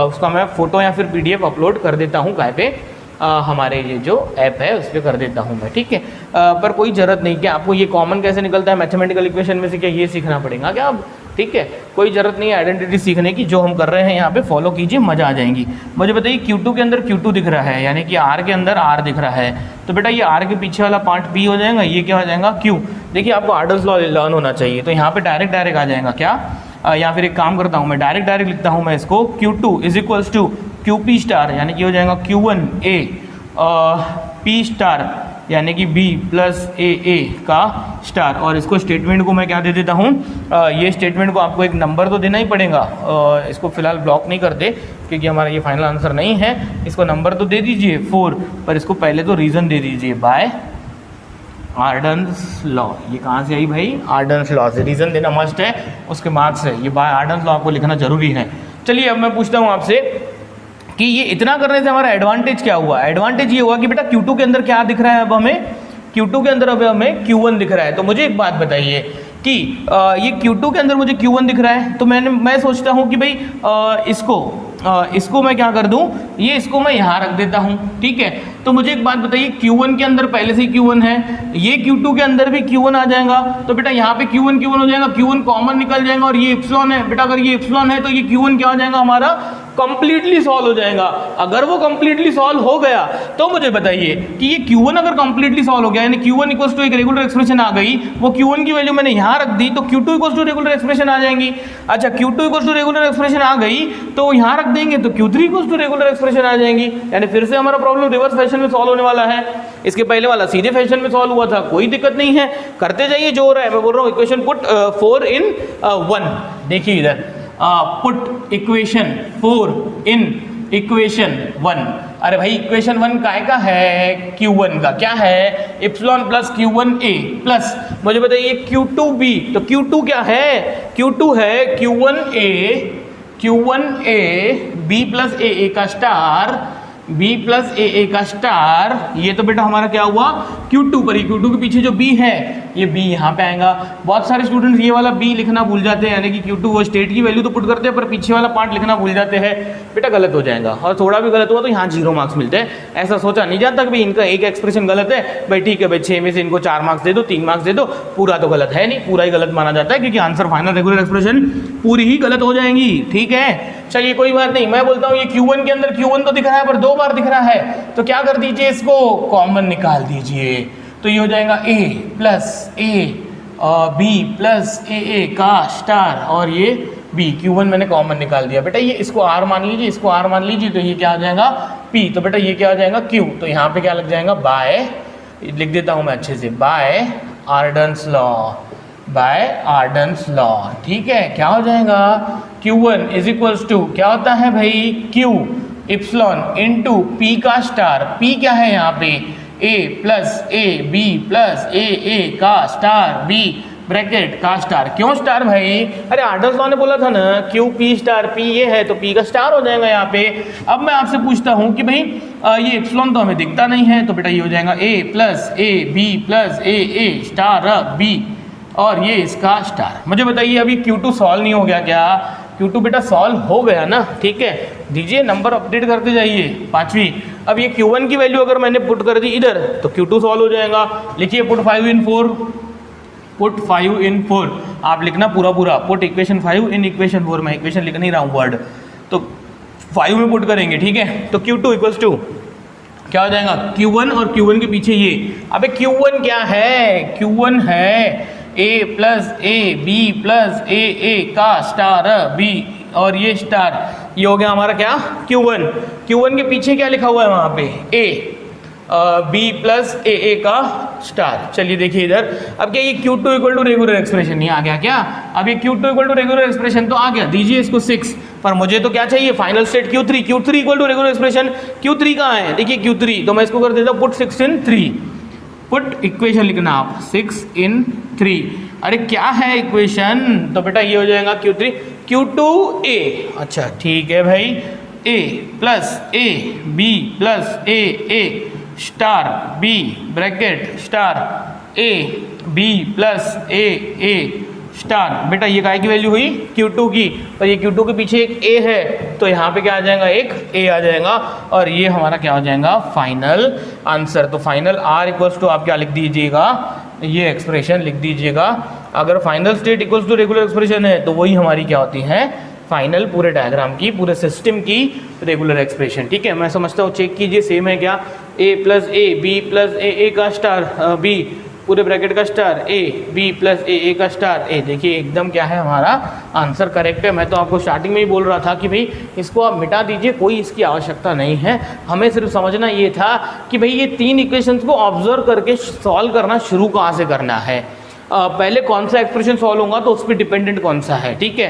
उसका मैं फोटो या फिर PDF अपलोड कर देता हूँ कहीं पे, हमारे ये जो ऐप है उस पर कर देता हूँ मैं, ठीक है। पर कोई ज़रूरत नहीं कि आपको ये कॉमन कैसे निकलता है मैथमेटिकल इक्वेशन में से, क्या ये सीखना पड़ेगा क्या अब, ठीक है, कोई ज़रूरत नहीं है आइडेंटिटी सीखने की, जो हम कर रहे हैं यहाँ पे फॉलो कीजिए, मज़ा आ जाएंगी। मुझे बताइए Q2 के अंदर Q2 दिख रहा है, यानी कि R के अंदर R दिख रहा है, तो बेटा ये R के पीछे वाला पार्ट P हो जाएगा, ये क्या हो जाएगा Q। देखिए आपको आर्डर्स लॉ लर्न होना चाहिए, तो यहाँ पे डायरेक्ट आ जाएगा क्या, या फिर एक काम करता हूँ मैं डायरेक्ट लिखता हूँ मैं इसको, Q2 is equals to QP star, यानी कि हो जाएगा Q1A P स्टार, यानी कि B प्लस AA का स्टार, और इसको स्टेटमेंट को मैं क्या दे देता हूँ, ये स्टेटमेंट को आपको एक नंबर तो देना ही पड़ेगा, इसको फिलहाल ब्लॉक नहीं करते क्योंकि हमारा ये फाइनल आंसर नहीं है, इसको नंबर तो दे दीजिए 4, पर इसको पहले तो रीज़न दे दीजिए बाय आर्डन्स लॉ। ये कहाँ से आई भाई, आर्डन्स लॉ से, रीज़न देना मस्ट है, उसके मार्क्स है, ये बाय आर्डन्स लॉ आपको लिखना जरूरी है। चलिए अब मैं पूछता हूँ आपसे कि ये इतना करने से हमारा एडवांटेज क्या हुआ। एडवांटेज ये हुआ कि बेटा Q2 के अंदर क्या दिख रहा है, अब हमें Q2 के अंदर अब हमें Q1 दिख रहा है। तो मुझे एक बात बताइए कि ये Q2 के अंदर मुझे Q1 दिख रहा है, तो मैं सोचता हूँ कि भाई इसको मैं क्या कर दूँ, ये इसको मैं यहाँ रख देता हूँ, ठीक है। तो मुझे एक बात बताइए, Q1 के अंदर पहले से ही Q1 है, ये Q2 के अंदर भी Q1 आ जाएगा, तो बेटा यहाँ पे Q1 हो जाएगा, Q1 कॉमन निकल जाएगा, और ये एप्सिलॉन है बेटा, अगर ये एप्सिलॉन है तो ये Q1 क्या हो जाएगा हमारा, कंप्लीटली सॉल्व हो जाएगा। अगर वो कंप्लीटली सॉल्व हो गया तो मुझे बताइए कि ये Q1 अगर कंप्लीटली सॉल्व हो गया, यानी Q1 इक्वल्स टू एक रेगुलर एक्सप्रेशन आ गई, वो Q1 की वैल्यू मैंने यहाँ रख दी, तो Q2 equals to regular expression आ जाएंगी। अच्छा Q2 equals to regular expression आ गई तो यहाँ रख देंगे, तो Q3 equals to regular expression आ जाएंगी, यानी फिर से हमारा प्रॉब्लम रिवर्स फैशन में सॉल्व होने वाला है। इसके पहले वाला सीधे फैशन में सॉल्व हुआ था, कोई दिक्कत नहीं है, करते जाइए जो हो रहा है। मैं बोल रहा हूँ इक्वेशन पुट 4 in 1, देखिए इधर पुट इक्वेशन 4 in इक्वेशन 1। अरे भाई इक्वेशन 1 काय का है, Q1 का क्या है, इप्सिलॉन प्लस Q1A प्लस मुझे बताइए Q2B, तो Q2 क्या है, Q2 है Q1A B प्लस AA का स्टार, B प्लस AA का स्टार, ये तो बेटा हमारा क्या हुआ Q2 पर, Q2 के पीछे जो B है ये B यहाँ पे आएगा। बहुत सारे स्टूडेंट्स ये वाला B लिखना भूल जाते हैं, यानी कि Q2 वो स्टेट की वैल्यू तो पुट करते हैं पर पीछे वाला पार्ट लिखना भूल जाते हैं, बेटा गलत हो जाएगा। और थोड़ा भी गलत हुआ तो यहाँ 0 मार्क्स मिलते हैं। ऐसा सोचा नहीं जाता कि भाई इनका एक एक्सप्रेशन गलत है, भाई ठीक है भाई 6 में से इनको 4 मार्क्स दे दो, 3 मार्क्स दे दो, पूरा तो गलत है नहीं, पूरा ही गलत माना जाता है क्योंकि आंसर फाइनल रेगुलर एक्सप्रेशन पूरी ही गलत हो जाएंगी। ठीक है, चलिए कोई बात नहीं, मैं बोलता हूँ ये Q1 के अंदर Q1 तो दिख रहा है पर 2 बार दिख रहा है, तो क्या कर दीजिए इसको कॉमन निकाल दीजिए, तो ये हो जाएगा A प्लस A और B प्लस AA का स्टार और ये B, Q1 मैंने कॉमन निकाल दिया। बेटा ये इसको R मान लीजिए, इसको R मान लीजिए, तो ये क्या आ जाएगा P, तो बेटा ये क्या आ जाएगा Q, तो यहाँ पे क्या लग जाएगा बाय, लिख देता हूँ मैं अच्छे से, बाय आर्डन्स लॉ, बाय आर्डन्स लॉ। ठीक है, क्या हो जाएगा Q1 इज इक्वल्स टू क्या होता है भाई Q इप्सिलॉन इनटू P का स्टार, P क्या है यहाँ पे A plus A B plus AA का स्टार B ब्रैकेट का स्टार। क्यों स्टार भाई, अरे आर्डर्स लॉ ने बोला था ना Q P स्टार, P ये है तो P का स्टार हो जाएगा यहाँ पे। अब मैं आपसे पूछता हूँ कि भाई ये इप्सिलॉन तो हमें दिखता नहीं है, तो बेटा ये हो जाएगा A plus A B plus AA star B और ये इसका स्टार। मुझे बताइए अभी Q2 सॉल्व नहीं हो गया क्या, Q2 बेटा सॉल्व हो गया ना। ठीक है, दीजिए नंबर अपडेट करते जाइए, 5वीं। अब ये Q1 की वैल्यू अगर मैंने पुट कर दी इधर तो Q2 सॉल्व हो जाएगा। लिखिए पुट 5 in 4, पुट 5 in 4, आप लिखना पूरा पूरा, पुट इक्वेशन 5 in इक्वेशन 4, मैं इक्वेशन लिख नहीं रहा हूँ वर्ड, तो 5 में पुट करेंगे। ठीक है, तो Q2 इक्वल्स टू क्या हो जाएगा Q1 और Q1 के पीछे ये, अबे Q1 क्या है, Q1 है A plus A B plus AA का स्टार B और ये स्टार, ये हो गया हमारा क्या Q1। Q1 के पीछे क्या लिखा हुआ है वहाँ पे A B प्लस AA का स्टार। चलिए देखिए इधर, अब क्या ये Q2 equal to regular expression नहीं आ गया क्या, अब ये Q2 equal to regular expression तो आ गया, दीजिए इसको 6, पर मुझे तो क्या चाहिए final state Q3, Q3 equal to regular expression, Q3 कहाँ है, देखिए Q3, तो मैं इसको कर देता हूँ पुट 6 in 3, पुट इक्वेशन लिखना आप 6 in 3। अरे क्या है इक्वेशन, तो बेटा ये हो जाएगा Q3 Q2A, अच्छा ठीक है भाई, A plus A B plus AA star B bracket star A B plus AA star. बेटा ये काय की वैल्यू हुई Q2 की, और ये Q2 के पीछे एक A है तो यहाँ पे क्या आ जाएगा, एक A आ जाएगा, और ये हमारा क्या हो जाएगा फाइनल आंसर। तो फाइनल R इक्वल्स टू आप क्या लिख दीजिएगा, ये एक्सप्रेशन लिख दीजिएगा। अगर final state equals to regular expression है तो वही हमारी क्या होती है फाइनल पूरे डायग्राम की, पूरे सिस्टम की रेगुलर एक्सप्रेशन। ठीक है, मैं समझता हूँ, चेक कीजिए सेम है क्या, A plus A B plus AA का स्टार B पूरे ब्रैकेट का star A B plus AA का स्टार A। देखिए एकदम क्या है हमारा आंसर करेक्ट है। मैं तो आपको स्टार्टिंग में ही बोल रहा था कि भाई इसको आप मिटा दीजिए, कोई इसकी आवश्यकता नहीं है, हमें सिर्फ समझना ये था कि भाई ये 3 इक्वेशंस को ऑब्जर्व करके सॉल्व करना शुरू कहाँ से करना है, पहले कौन सा एक्सप्रेशन सॉल्व होगा तो उस पर डिपेंडेंट कौन सा है। ठीक है,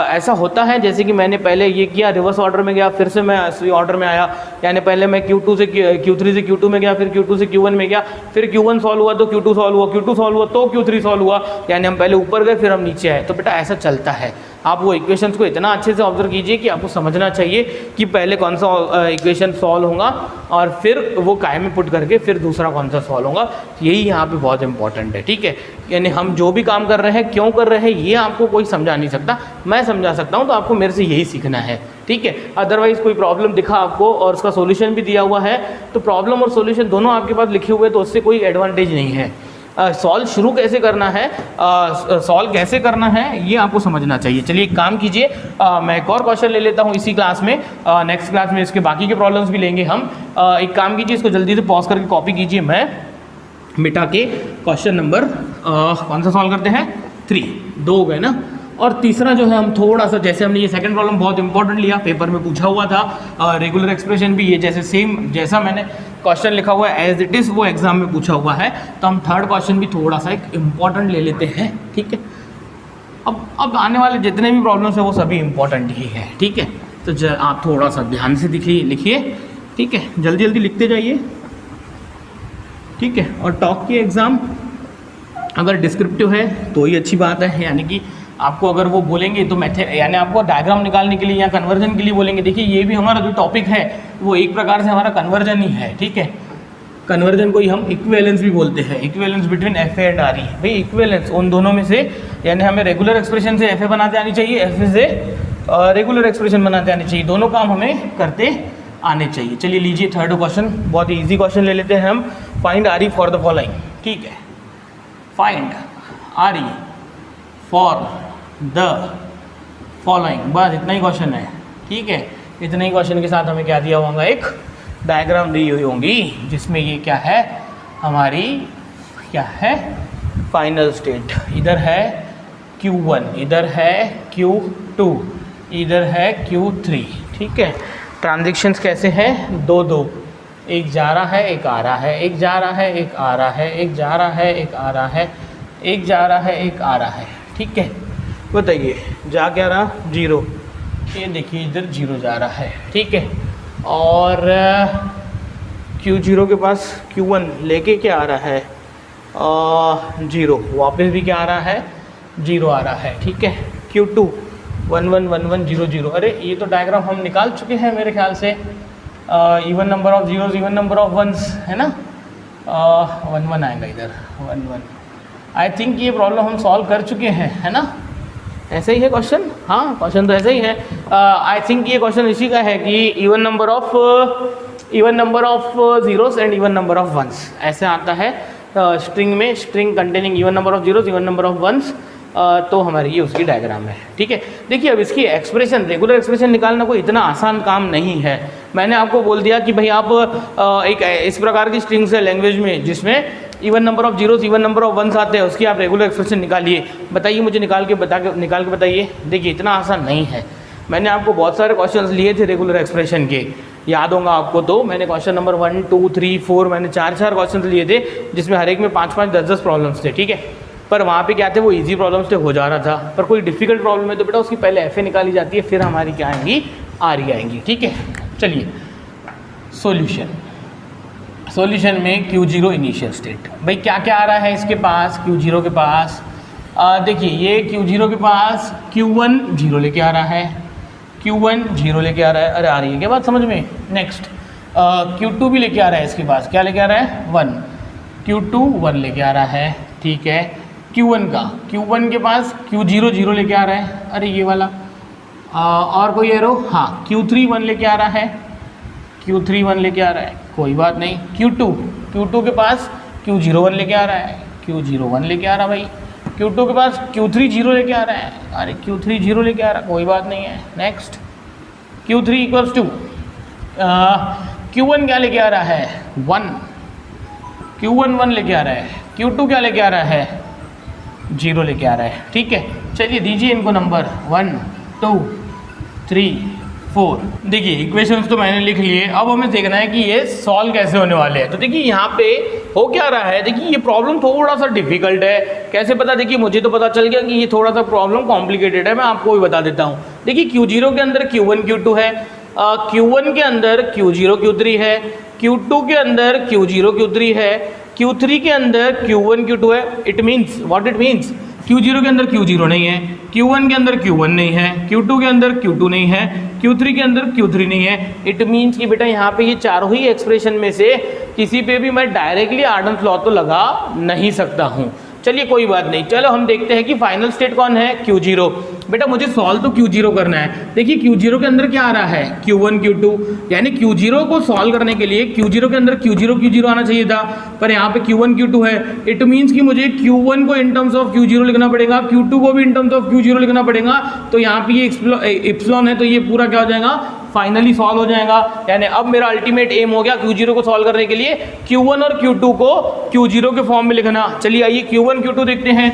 ऐसा होता है जैसे कि मैंने पहले ये किया, रिवर्स ऑर्डर में गया, फिर से मैं इसी ऑर्डर में आया, यानी पहले मैं Q3 से Q2 में गया, फिर Q2 से Q1 में गया, फिर Q1 सॉल्व हुआ तो Q2 सॉल्व हुआ, Q2 सॉल्व हुआ तो Q3 सॉल्व हुआ, यानी हम पहले ऊपर गए फिर हम नीचे आए। तो बेटा ऐसा चलता है, आप वो इक्वेशंस को इतना अच्छे से ऑब्जर्व कीजिए कि आपको समझना चाहिए कि पहले कौन सा इक्वेशन सॉल्व होगा और फिर वो काय में पुट करके फिर दूसरा कौन सा सॉल्व होगा, यही यहाँ पे बहुत इंपॉर्टेंट है। ठीक है, यानी हम जो भी काम कर रहे हैं क्यों कर रहे हैं ये आपको कोई समझा नहीं सकता, मैं समझा सकता हूँ, तो आपको मेरे से यही सीखना है। ठीक है, अदरवाइज कोई प्रॉब्लम दिखा आपको और उसका सॉल्यूशन भी दिया हुआ है तो प्रॉब्लम और सॉल्यूशन दोनों आपके पास लिखे हुए तो उससे कोई एडवांटेज नहीं है। सॉल्व शुरू कैसे करना है, सॉल्व कैसे करना है ये आपको समझना चाहिए। चलिए एक काम कीजिए, मैं एक और क्वेश्चन ले लेता हूँ इसी क्लास में, नेक्स्ट क्लास में इसके बाकी के प्रॉब्लम्स भी लेंगे हम। एक काम कीजिए, इसको जल्दी से पॉज करके कॉपी कीजिए, मैं मिटा के क्वेश्चन नंबर कौन सा सॉल्व करते हैं 3, 2 हो गए ना, और तीसरा जो है हम थोड़ा सा, जैसे हमने ये सेकंड प्रॉब्लम बहुत इंपॉर्टेंट लिया, पेपर में पूछा हुआ था, रेगुलर एक्सप्रेशन भी ये जैसे सेम जैसा मैंने क्वेश्चन लिखा हुआ है एज इट इज़ वो एग्जाम में पूछा हुआ है, तो हम थर्ड क्वेश्चन भी थोड़ा सा एक इम्पॉर्टेंट ले लेते हैं, ठीक है। अब आने वाले जितने भी प्रॉब्लम्स हैं वो सभी इम्पॉर्टेंट ही है, ठीक है। तो आप थोड़ा सा ध्यान से लिखिए, ठीक है, जल्दी जल्दी लिखते जाइए, ठीक है। और टॉक की एग्ज़ाम अगर डिस्क्रिप्टिव है तो ही अच्छी बात है, यानी कि आपको अगर वो बोलेंगे तो मेथड, यानी आपको डायग्राम निकालने के लिए या कन्वर्जन के लिए बोलेंगे, देखिए ये भी हमारा जो टॉपिक है वो एक प्रकार से हमारा कन्वर्जन ही है, ठीक है। कन्वर्जन को ही हम इक्विवेलेंस भी बोलते हैं, equivalence between F A and R E. भाई इक्विवेलेंस उन दोनों में से, यानी हमें रेगुलर एक्सप्रेशन से एफ ए बनाते आनी चाहिए, एफ ए से रेगुलर एक्सप्रेशन बनाते आनी चाहिए, दोनों काम हमें करते आने चाहिए। चलिए लीजिए थर्ड क्वेश्चन, बहुत ही ईजी क्वेश्चन ले लेते हैं हम। Find R E for the following, ठीक है। Find R E for the following, बस इतना ही क्वेश्चन है, ठीक है। इतने ही क्वेश्चन के साथ हमें क्या दिया होगा, एक डायग्राम दी हुई होंगी जिसमें ये क्या है, हमारी क्या है, फाइनल स्टेट। इधर है Q1, इधर है Q2, इधर है Q3, ठीक है। ट्रांजैक्शंस कैसे हैं, दो दो, एक जा रहा है एक आ रहा है, एक जा रहा है एक आ रहा है, एक जा रहा है एक आ रहा है, एक जा रहा है एक आ रहा है, ठीक है। बताइए जा क्या रहा, 0, ये देखिए इधर 0 जा रहा है, ठीक है। और Q0 के पास Q1 लेके क्या आ रहा है, 0, वापस भी क्या आ रहा है, 0 आ रहा है, ठीक है। Q2 1 1 1 1 0 0, अरे ये तो डायग्राम हम निकाल चुके हैं मेरे ख्याल से। Even number of zeros, even number of ones, है ना, 1 1 आएगा इधर, 1 1। आई थिंक ये प्रॉब्लम हम सॉल्व कर चुके हैं, है ना, ऐसा ही है क्वेश्चन, हाँ क्वेश्चन तो ऐसा ही है। आई थिंक ये क्वेश्चन इसी का है कि even number of zeros and even number of ones, ऐसे आता है स्ट्रिंग में, string containing even number of zeros, even number of ones, तो हमारी ये उसकी डायग्राम है, ठीक है। देखिए अब इसकी एक्सप्रेशन, रेगुलर एक्सप्रेशन निकालना कोई इतना आसान काम नहीं है। मैंने आपको बोल दिया कि भाई आप एक इस प्रकार की स्ट्रिंग्स है लैंग्वेज में जिसमें even number of zeros, even number of ones आते हैं, उसकी आप रेगुलर एक्सप्रेशन निकालिए। बताइए मुझे, निकाल के बताइए। देखिए इतना आसान नहीं है। मैंने आपको बहुत सारे क्वेश्चंस लिए थे रेगुलर एक्सप्रेशन के, याद होगा आपको, तो मैंने क्वेश्चन नंबर 1 2 3 4 मैंने 4 क्वेश्चन लिए थे, जिसमें हर एक में 5 5 10 10 प्रॉब्लम्स थे, ठीक है। पर वहाँ पे क्या थे, वो इजी प्रॉब्लम्स थे, हो जा रहा था। पर कोई डिफिकल्ट प्रॉब्लम है तो बेटा उसकी पहले एफ ए निकाली जाती है, फिर हमारी क्या आएंगी, आर ई आएंगी, ठीक है। चलिए सॉल्यूशन में Q0 इनिशियल स्टेट, भाई क्या क्या आ रहा है इसके पास, Q0 के पास, देखिए ये Q0 के पास Q1 0 लेके आ रहा है, Q1 0 लेके आ रहा है, अरे आ रही है क्या बात समझ में। नेक्स्ट Q2 भी लेके आ रहा है इसके पास, क्या लेके आ रहा है, 1, Q2 1 लेके आ रहा है, ठीक है। Q1 के पास Q0 0 लेके आ रहा है, अरे ये वाला, और कोई एरो, हाँ Q3 1 लेके आ रहा है, Q3 1 लेके आ रहा है, कोई बात नहीं। Q2 के पास Q0 1 लेके आ रहा है, Q0 1 लेके आ रहा भाई। Q2 के पास Q3 0 लेके आ रहा है, अरे Q3 0 लेके आ रहा, कोई बात नहीं है। Next Q3 equals to Q1 क्या लेके आ रहा है, 1, Q1 1 लेके आ रहा है, Q2 क्या लेके आ रहा है, 0 लेके आ रहा है, ठीक है। चलिए दीजिए इनको नंबर 1 2 3 4। देखिए इक्वेशंस तो मैंने लिख लिए, अब हमें देखना है कि ये सॉल्व कैसे होने वाले हैं। तो देखिए यहाँ पे हो क्या रहा है, देखिए ये प्रॉब्लम थोड़ा सा डिफिकल्ट है। कैसे पता, देखिए मुझे तो पता चल गया कि ये थोड़ा सा प्रॉब्लम कॉम्प्लिकेटेड है, मैं आपको भी बता देता हूँ। देखिए Q0 के अंदर Q1 Q2 है, Q1 के अंदर Q0 Q3 है, Q2 के अंदर Q0 Q3 है, Q3 के अंदर Q1 Q2 है। It means what it means, Q0 के अंदर Q0 नहीं है, Q1 के अंदर Q1 नहीं है, Q2 के अंदर Q2 नहीं है, Q3 के अंदर Q3 नहीं है। इट मीन्स कि बेटा यहाँ पे ये चारों ही एक्सप्रेशन में से किसी पे भी मैं डायरेक्टली आर्डन्स लॉ तो लगा नहीं सकता हूँ। चलिए कोई बात नहीं, चलो हम देखते हैं कि फाइनल स्टेट कौन है, Q0। बेटा मुझे सॉल्व तो Q0 करना है। देखिए Q0 के अंदर क्या आ रहा है, Q1 Q2, यानी Q0 को सॉल्व करने के लिए Q0 के अंदर Q0 आना चाहिए था, पर यहाँ पे Q1 Q2 है। इट मीन्स कि मुझे Q1 को इन टर्म्स ऑफ Q0 लिखना पड़ेगा, Q2 को भी इन टर्म्स ऑफ Q0 लिखना पड़ेगा। तो यहाँ पे ये इप्सिलॉन है, तो ये पूरा क्या हो जाएगा, फाइनली सॉल्व हो जाएगा। यानी अब मेरा अल्टीमेट एम हो गया Q0 को सॉल्व करने के लिए Q1 और Q2 को Q0 के फॉर्म में लिखना। चलिए आइए Q1 Q2 देखते हैं।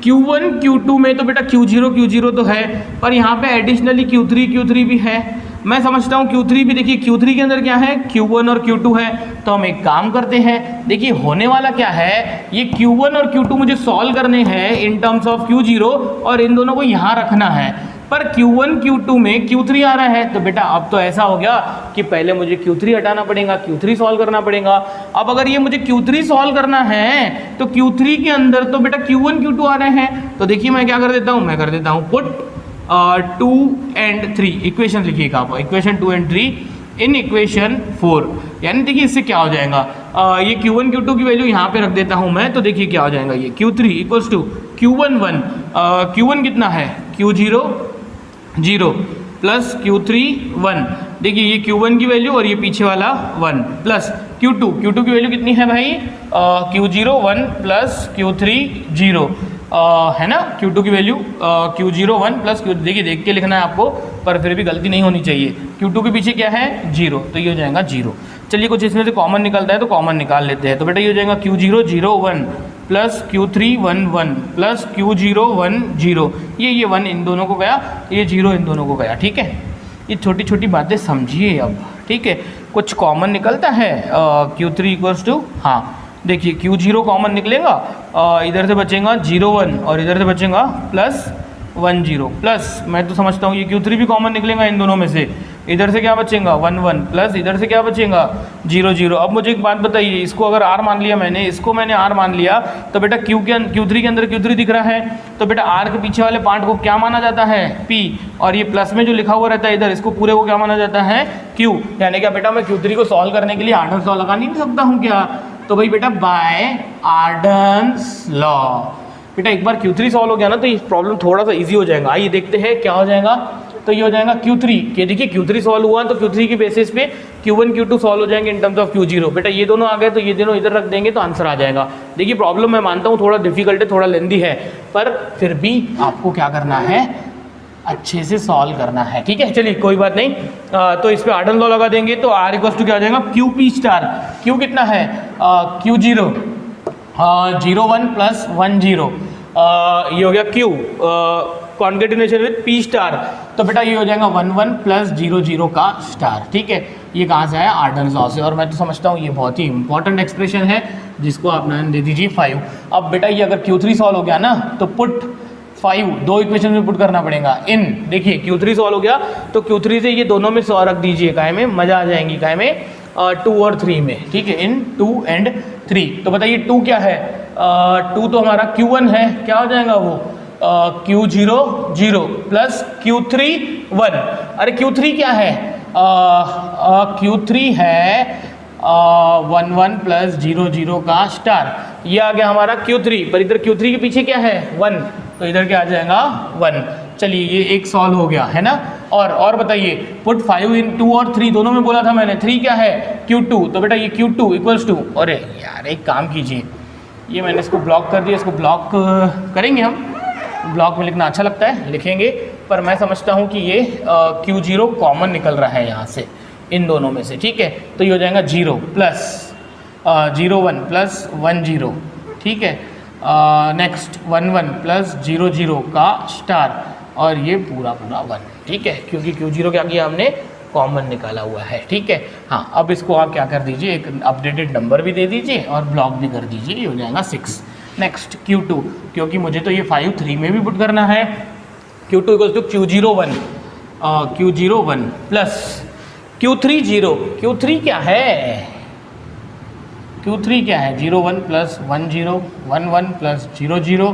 Q1 Q2 में तो बेटा Q0 तो है, पर यहाँ पे एडिशनली Q3 भी है। मैं समझता हूँ Q3 भी, देखिए Q3 के अंदर क्या है, Q1 और Q2 है। तो हम एक काम करते हैं, देखिए होने वाला क्या है, ये Q1 और Q2 मुझे सॉल्व करने हैं इन टर्म्स ऑफ Q0 और इन दोनों को यहाँ रखना है। पर Q1 Q2 में Q3 आ रहा है, तो बेटा अब तो ऐसा हो गया कि पहले मुझे Q3 हटाना पड़ेगा, Q3 सॉल्व करना पड़ेगा। अब अगर ये मुझे Q3 सॉल्व करना है तो Q3 के अंदर तो बेटा Q1 Q2 आ रहे हैं। तो देखिए मैं क्या कर देता हूँ, मैं कर देता हूँ पुट 2 and 3 इक्वेशन लिखिएगा आप, इक्वेशन 2 and 3 इन इक्वेशन 4। यानी देखिए इससे क्या हो जाएगा, ये Q1 Q2 की वैल्यू यहाँ पे रख देता हूँ मैं, तो देखिए क्या हो जाएगा, ये Q3 equals to Q1 1, Q1 कितना है Q0 0 प्लस Q3 1, देखिए ये Q1 की वैल्यू और ये पीछे वाला 1 प्लस Q2 की वैल्यू कितनी है भाई, Q0 1 प्लस Q3 0 है ना, Q2 की वैल्यू Q0 1 प्लस Q, देखिए देख के लिखना है आपको, पर फिर भी गलती नहीं होनी चाहिए। Q2 के पीछे क्या है 0, तो ये हो जाएगा 0। चलिए कुछ इसमें से कॉमन निकलता है तो कॉमन निकाल लेते हैं। तो बेटा ये हो जाएगा Q0 0 1 plus Q3 1 1 plus Q0 1 0, ये 1 इन दोनों को गया, ये 0 इन दोनों को गया। ठीक है, ये छोटी छोटी बातें समझिए अब। ठीक है, कुछ कॉमन निकलता है Q3 इक्वल्स टू, हाँ देखिए Q0 कॉमन निकलेगा, इधर से बचेगा 0 1 और इधर से बचेगा प्लस 1 0 प्लस, मैं तो समझता हूँ ये Q3 भी कॉमन निकलेगा इन दोनों में से, इधर से क्या बचेगा 1 1 प्लस इधर से क्या बचेगा 0 0। अब मुझे एक बात बताइए, इसको अगर R मान लिया मैंने, इसको मैंने R मान लिया, तो बेटा Q3 के अंदर Q3 दिख रहा है, तो बेटा R के पीछे वाले पार्ट को क्या माना जाता है P, और ये प्लस में जो लिखा हुआ रहता है इधर, इसको पूरे को क्या माना जाता है Q। यानी क्या बेटा मैं Q3 को सॉल्व करने के लिए आर्डन्स लॉ लगा नहीं सकता हूँ क्या, तो भाई बेटा बाय आर्डन्स लॉ, बेटा एक बार Q3 सॉल्व हो गया ना तो ये प्रॉब्लम थोड़ा सा इजी हो जाएगा। आइए देखते हैं क्या हो जाएगा। तो ये हो जाएगा Q3 के, देखिए Q3 सॉल्व हुआ तो Q3 की बेसिस पे Q1 Q2 सॉल्व हो जाएंगे इन टर्म्स ऑफ Q0। बेटा ये दोनों आ गए तो ये दोनों इधर रख देंगे तो आंसर आ जाएगा। देखिए प्रॉब्लम मैं मानता हूँ थोड़ा डिफिकल्ट है, थोड़ा लेंदी है, पर फिर भी आपको क्या करना है, अच्छे से सॉल्व करना है। ठीक है, चलिए कोई बात नहीं। तो इस पर आर्डन लॉ लगा देंगे तो R इक्वल्स टू क्या हो जाएगा QP स्टार, Q कितना है Q0 0 1 प्लस 1 0, ये हो गया Q concatenation with P star, तो बेटा ये हो जाएगा 1 1 प्लस 0 0 का स्टार। ठीक है, ये कहाँ से आया आर्डन्स लॉ से, और मैं तो समझता हूँ ये बहुत ही इंपॉर्टेंट एक्सप्रेशन है जिसको आप नाम दे दीजिए 5। अब बेटा ये अगर Q3 सॉल्व हो गया ना तो पुट 5 दो इक्वेशन में पुट करना पड़ेगा इन, देखिए Q3 सॉल्व हो गया तो Q3 से ये दोनों में 100 रख दीजिए, काय में मजा आ जाएंगी, काय में 2 और 3 में। ठीक है, इन 2 and 3, तो बताइए 2 क्या है, 2 तो हमारा Q1 है, क्या हो जाएगा वो Q0 0 प्लस Q3 1, अरे Q3 क्या है Q3 है 1 1 प्लस 0 0 का स्टार, ये आ गया हमारा Q3, पर इधर Q3 के पीछे क्या है 1, तो इधर क्या आ जाएगा 1। चलिए ये एक सॉल्व हो गया है ना। और बताइए पुट 5 इन 2 और 3 दोनों में बोला था मैंने, 3 क्या है Q2, तो बेटा ये Q2 इक्वल्स टू, अरे यार एक काम कीजिए, ये मैंने इसको ब्लॉक कर दिया, इसको ब्लॉक करेंगे हम, ब्लॉक में लिखना अच्छा लगता है लिखेंगे, पर मैं समझता हूँ कि ये Q0 कॉमन निकल रहा है यहाँ से इन दोनों में से। ठीक है, तो ये हो जाएगा 0 प्लस 0 1 प्लस 1 0। ठीक है, नेक्स्ट 1 1 प्लस 0 0 का स्टार, और ये पूरा 1। ठीक है, क्योंकि Q0 क्या किया हमने कॉमन निकाला हुआ है। ठीक है, हाँ अब इसको आप क्या कर दीजिए, एक अपडेटेड नंबर भी दे दीजिए और ब्लॉक भी कर दीजिए, ये हो जाएगा 6। नेक्स्ट Q2, क्योंकि मुझे तो ये 5 3 में भी पुट करना है, Q2 equals to Q0 1 plus Q3 0, Q3 क्या है Q3 क्या है 0 1 प्लस 1 0 1 1 प्लस 0 0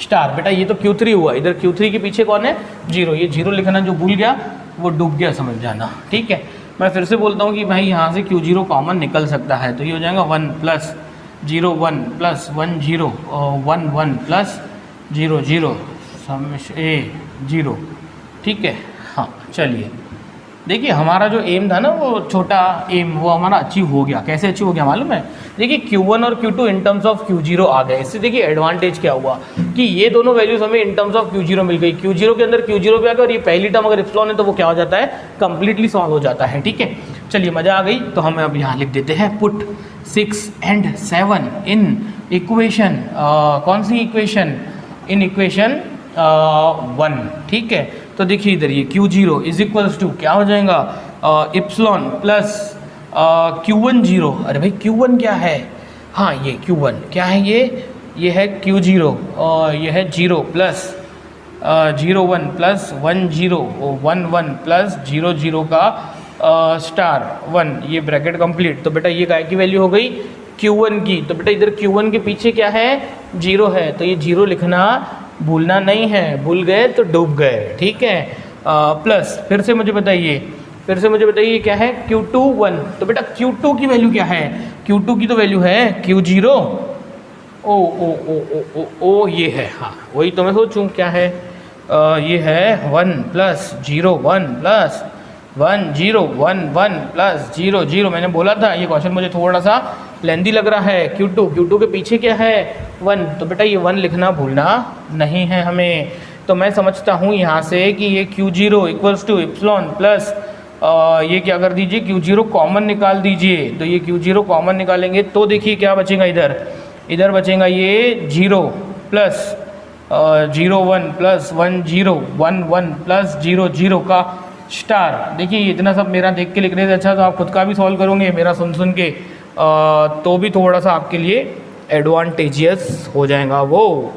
स्टार। बेटा ये तो Q3 हुआ, इधर Q3 के पीछे कौन है 0, ये 0 लिखना जो भूल गया वो डूब गया, समझ जाना। ठीक है, मैं फिर से बोलता हूँ कि भाई यहाँ से Q0 कॉमन निकल सकता है, तो ये हो जाएगा 1 प्लस 0 1 प्लस 1 0 1 1 प्लस 0 0 0। ठीक है, हाँ चलिए देखिए हमारा जो एम था ना वो छोटा एम, वो हमारा अचीव हो गया। कैसे अचीव हो गया मालूम है, देखिए Q1 और Q2 in terms of Q0 आ गए। इससे देखिए एडवांटेज क्या हुआ कि ये दोनों वैल्यूज हमें इन टर्म्स ऑफ Q0 मिल गई, Q0 के अंदर Q0 भी आ गया, और ये पहली टर्म अगर इप्सिलॉन है तो वो क्या हो जाता है कंप्लीटली सॉल्व हो जाता है। ठीक है, चलिए मज़ा आ गई, तो हम अब यहाँ लिख देते हैं पुट 6 and 7 इन इक्वेशन, कौन सी इक्वेशन इन इक्वेशन 1, ठीक है। तो देखिए इधर ये Q0 इज इक्वल्स टू क्या हो जाएगा, इप्सिलॉन प्लस Q10। अरे भाई Q1 क्या है, हाँ ये Q1 क्या है, ये है Q0 और ये है 0 प्लस 0 1 प्लस 1 0 1 1 प्लस 0 0 का स्टार 1, ये ब्रैकेट कंप्लीट। तो बेटा ये काय की वैल्यू हो गई, Q1 की। तो बेटा इधर Q1 के पीछे क्या है, 0 है, तो ये 0 लिखना भूलना नहीं है, भूल गए तो डूब गए, ठीक है। प्लस फिर से मुझे बताइए क्या है, Q2 1। तो बेटा Q2 की वैल्यू क्या है, Q2 की तो वैल्यू है Q0 ओ ओ ओ ओ ओ ओ ये है, हाँ वही तो मैं सोचूं क्या है, ये है 1 प्लस 0 1 प्लस 1 0 1 1 प्लस 0 0। मैंने बोला था ये क्वेश्चन मुझे थोड़ा सा लेंदी लग रहा है। Q2 के पीछे क्या है 1, तो बेटा ये 1 लिखना भूलना नहीं है हमें। तो मैं समझता हूँ यहाँ से कि ये Q0 equals to epsilon plus ये क्या कर दीजिए, Q0 कॉमन निकाल दीजिए। तो ये Q0 कॉमन निकालेंगे तो देखिए क्या बचेगा, इधर बचेगा ये 0 प्लस 0 1 प्लस 1 0 1 1 प्लस 0 0 का स्टार। देखिए इतना सब मेरा देख के लिखने से अच्छा तो आप खुद का भी सॉल्व करोगे मेरा सुन के, तो भी थोड़ा सा आपके लिए एडवांटेजियस हो जाएगा वो,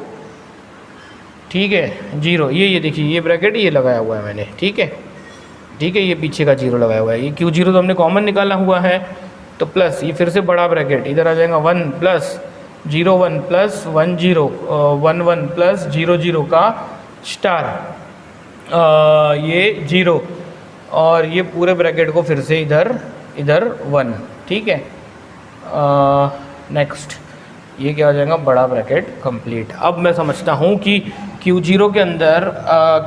ठीक है। 0 ये देखिए ये ब्रैकेट ये लगाया हुआ है मैंने, ठीक है, ये पीछे का 0 लगाया हुआ है। ये Q0 तो हमने कॉमन निकाला हुआ है, तो प्लस ये फिर से बड़ा ब्रैकेट इधर आ जाएगा 1 प्लस 0 1 प्लस 1 0 1 1 प्लस 0 0 का स्टार ये 0 और ये पूरे ब्रैकेट को फिर से इधर 1, ठीक है। नेक्स्ट ये क्या हो जाएगा, बड़ा ब्रैकेट कंप्लीट। अब मैं समझता हूँ कि Q0 के अंदर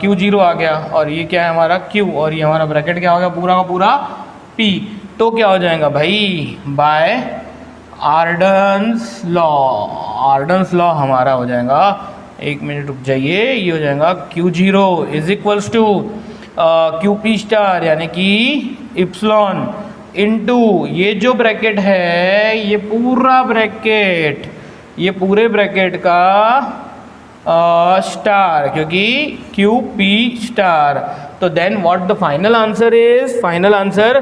Q0 आ गया और ये क्या है हमारा Q और ये हमारा ब्रैकेट क्या हो गया पूरा का पूरा P। तो क्या हो जाएगा भाई, बाय आर्डन्स लॉ हमारा हो जाएगा, एक मिनट रुक जाइए, ये हो जाएगा Q0 is equals to QP star यानी कि इप्सिलॉन इनटू ये जो ब्रैकेट है ये पूरे ब्रैकेट का स्टार, क्योंकि QP स्टार। तो then what the final answer is, final answer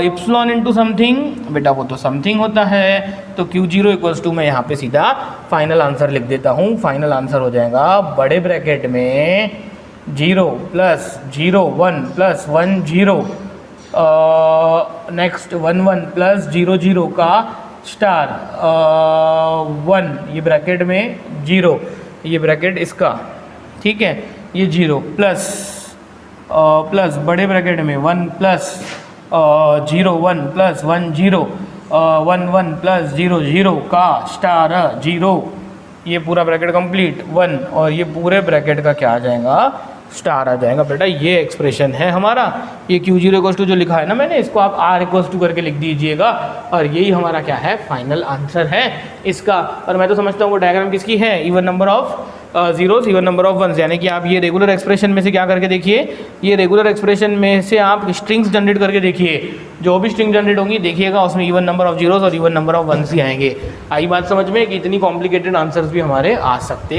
epsilon into something, बेटा वो तो समथिंग होता है। तो Q0 इक्वल्स टू मैं यहाँ पे सीधा फाइनल आंसर लिख देता हूँ। फाइनल आंसर हो जाएगा बड़े ब्रैकेट में 0 प्लस 0 1 प्लस 1 0 नेक्स्ट 1 1 प्लस 0 0 का स्टार 1, ये ब्रैकेट में 0, ये ब्रैकेट इसका, ठीक है, ये 0 प्लस बड़े ब्रैकेट में 1 प्लस 0 1 प्लस 1 0 1 1 प्लस 0 0 का स्टार 0, ये पूरा ब्रैकेट कंप्लीट 1 और ये पूरे ब्रैकेट का क्या आ जाएगा, स्टार आ जाएगा। बेटा ये एक्सप्रेशन है हमारा, ये Q0 इक्वल्स टू जो लिखा है ना मैंने, इसको आप R इक्वल्स टू करके लिख दीजिएगा और यही हमारा क्या है, फाइनल आंसर है इसका। और मैं तो समझता हूँ वो डायग्राम किसकी है, even number of zeros even number of ones, यानी कि आप ये रेगुलर एक्सप्रेशन में से क्या करके देखिए, ये रेगुलर एक्सप्रेशन में से आप स्ट्रिंग्स जनरेट करके देखिए, जो भी स्ट्रिंग जनरेट होंगी देखिएगा उसमें इवन नंबर ऑफ जीरोस और इवन नंबर ऑफ वंस ही आएंगे। आई बात समझ में कि इतनी कॉम्प्लिकेटेड आंसर्स भी हमारे आ सकते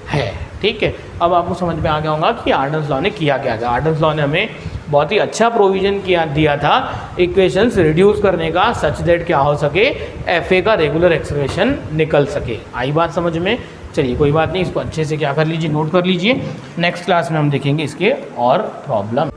हैं, ठीक है। अब आपको समझ में आ गया होगा कि आर्डन्स लॉ ने किया क्या था। आर्डन्स लॉ ने हमें बहुत ही अच्छा प्रोविजन दिया था इक्वेशंस रिड्यूस करने का, सच दैट क्या हो सके, एफए का रेगुलर एक्सप्रेशन निकल सके। आई बात समझ में, चलिए कोई बात नहीं, इसको अच्छे से क्या कर लीजिए, नोट कर लीजिए। नेक्स्ट क्लास में हम देखेंगे इसके और प्रॉब्लम।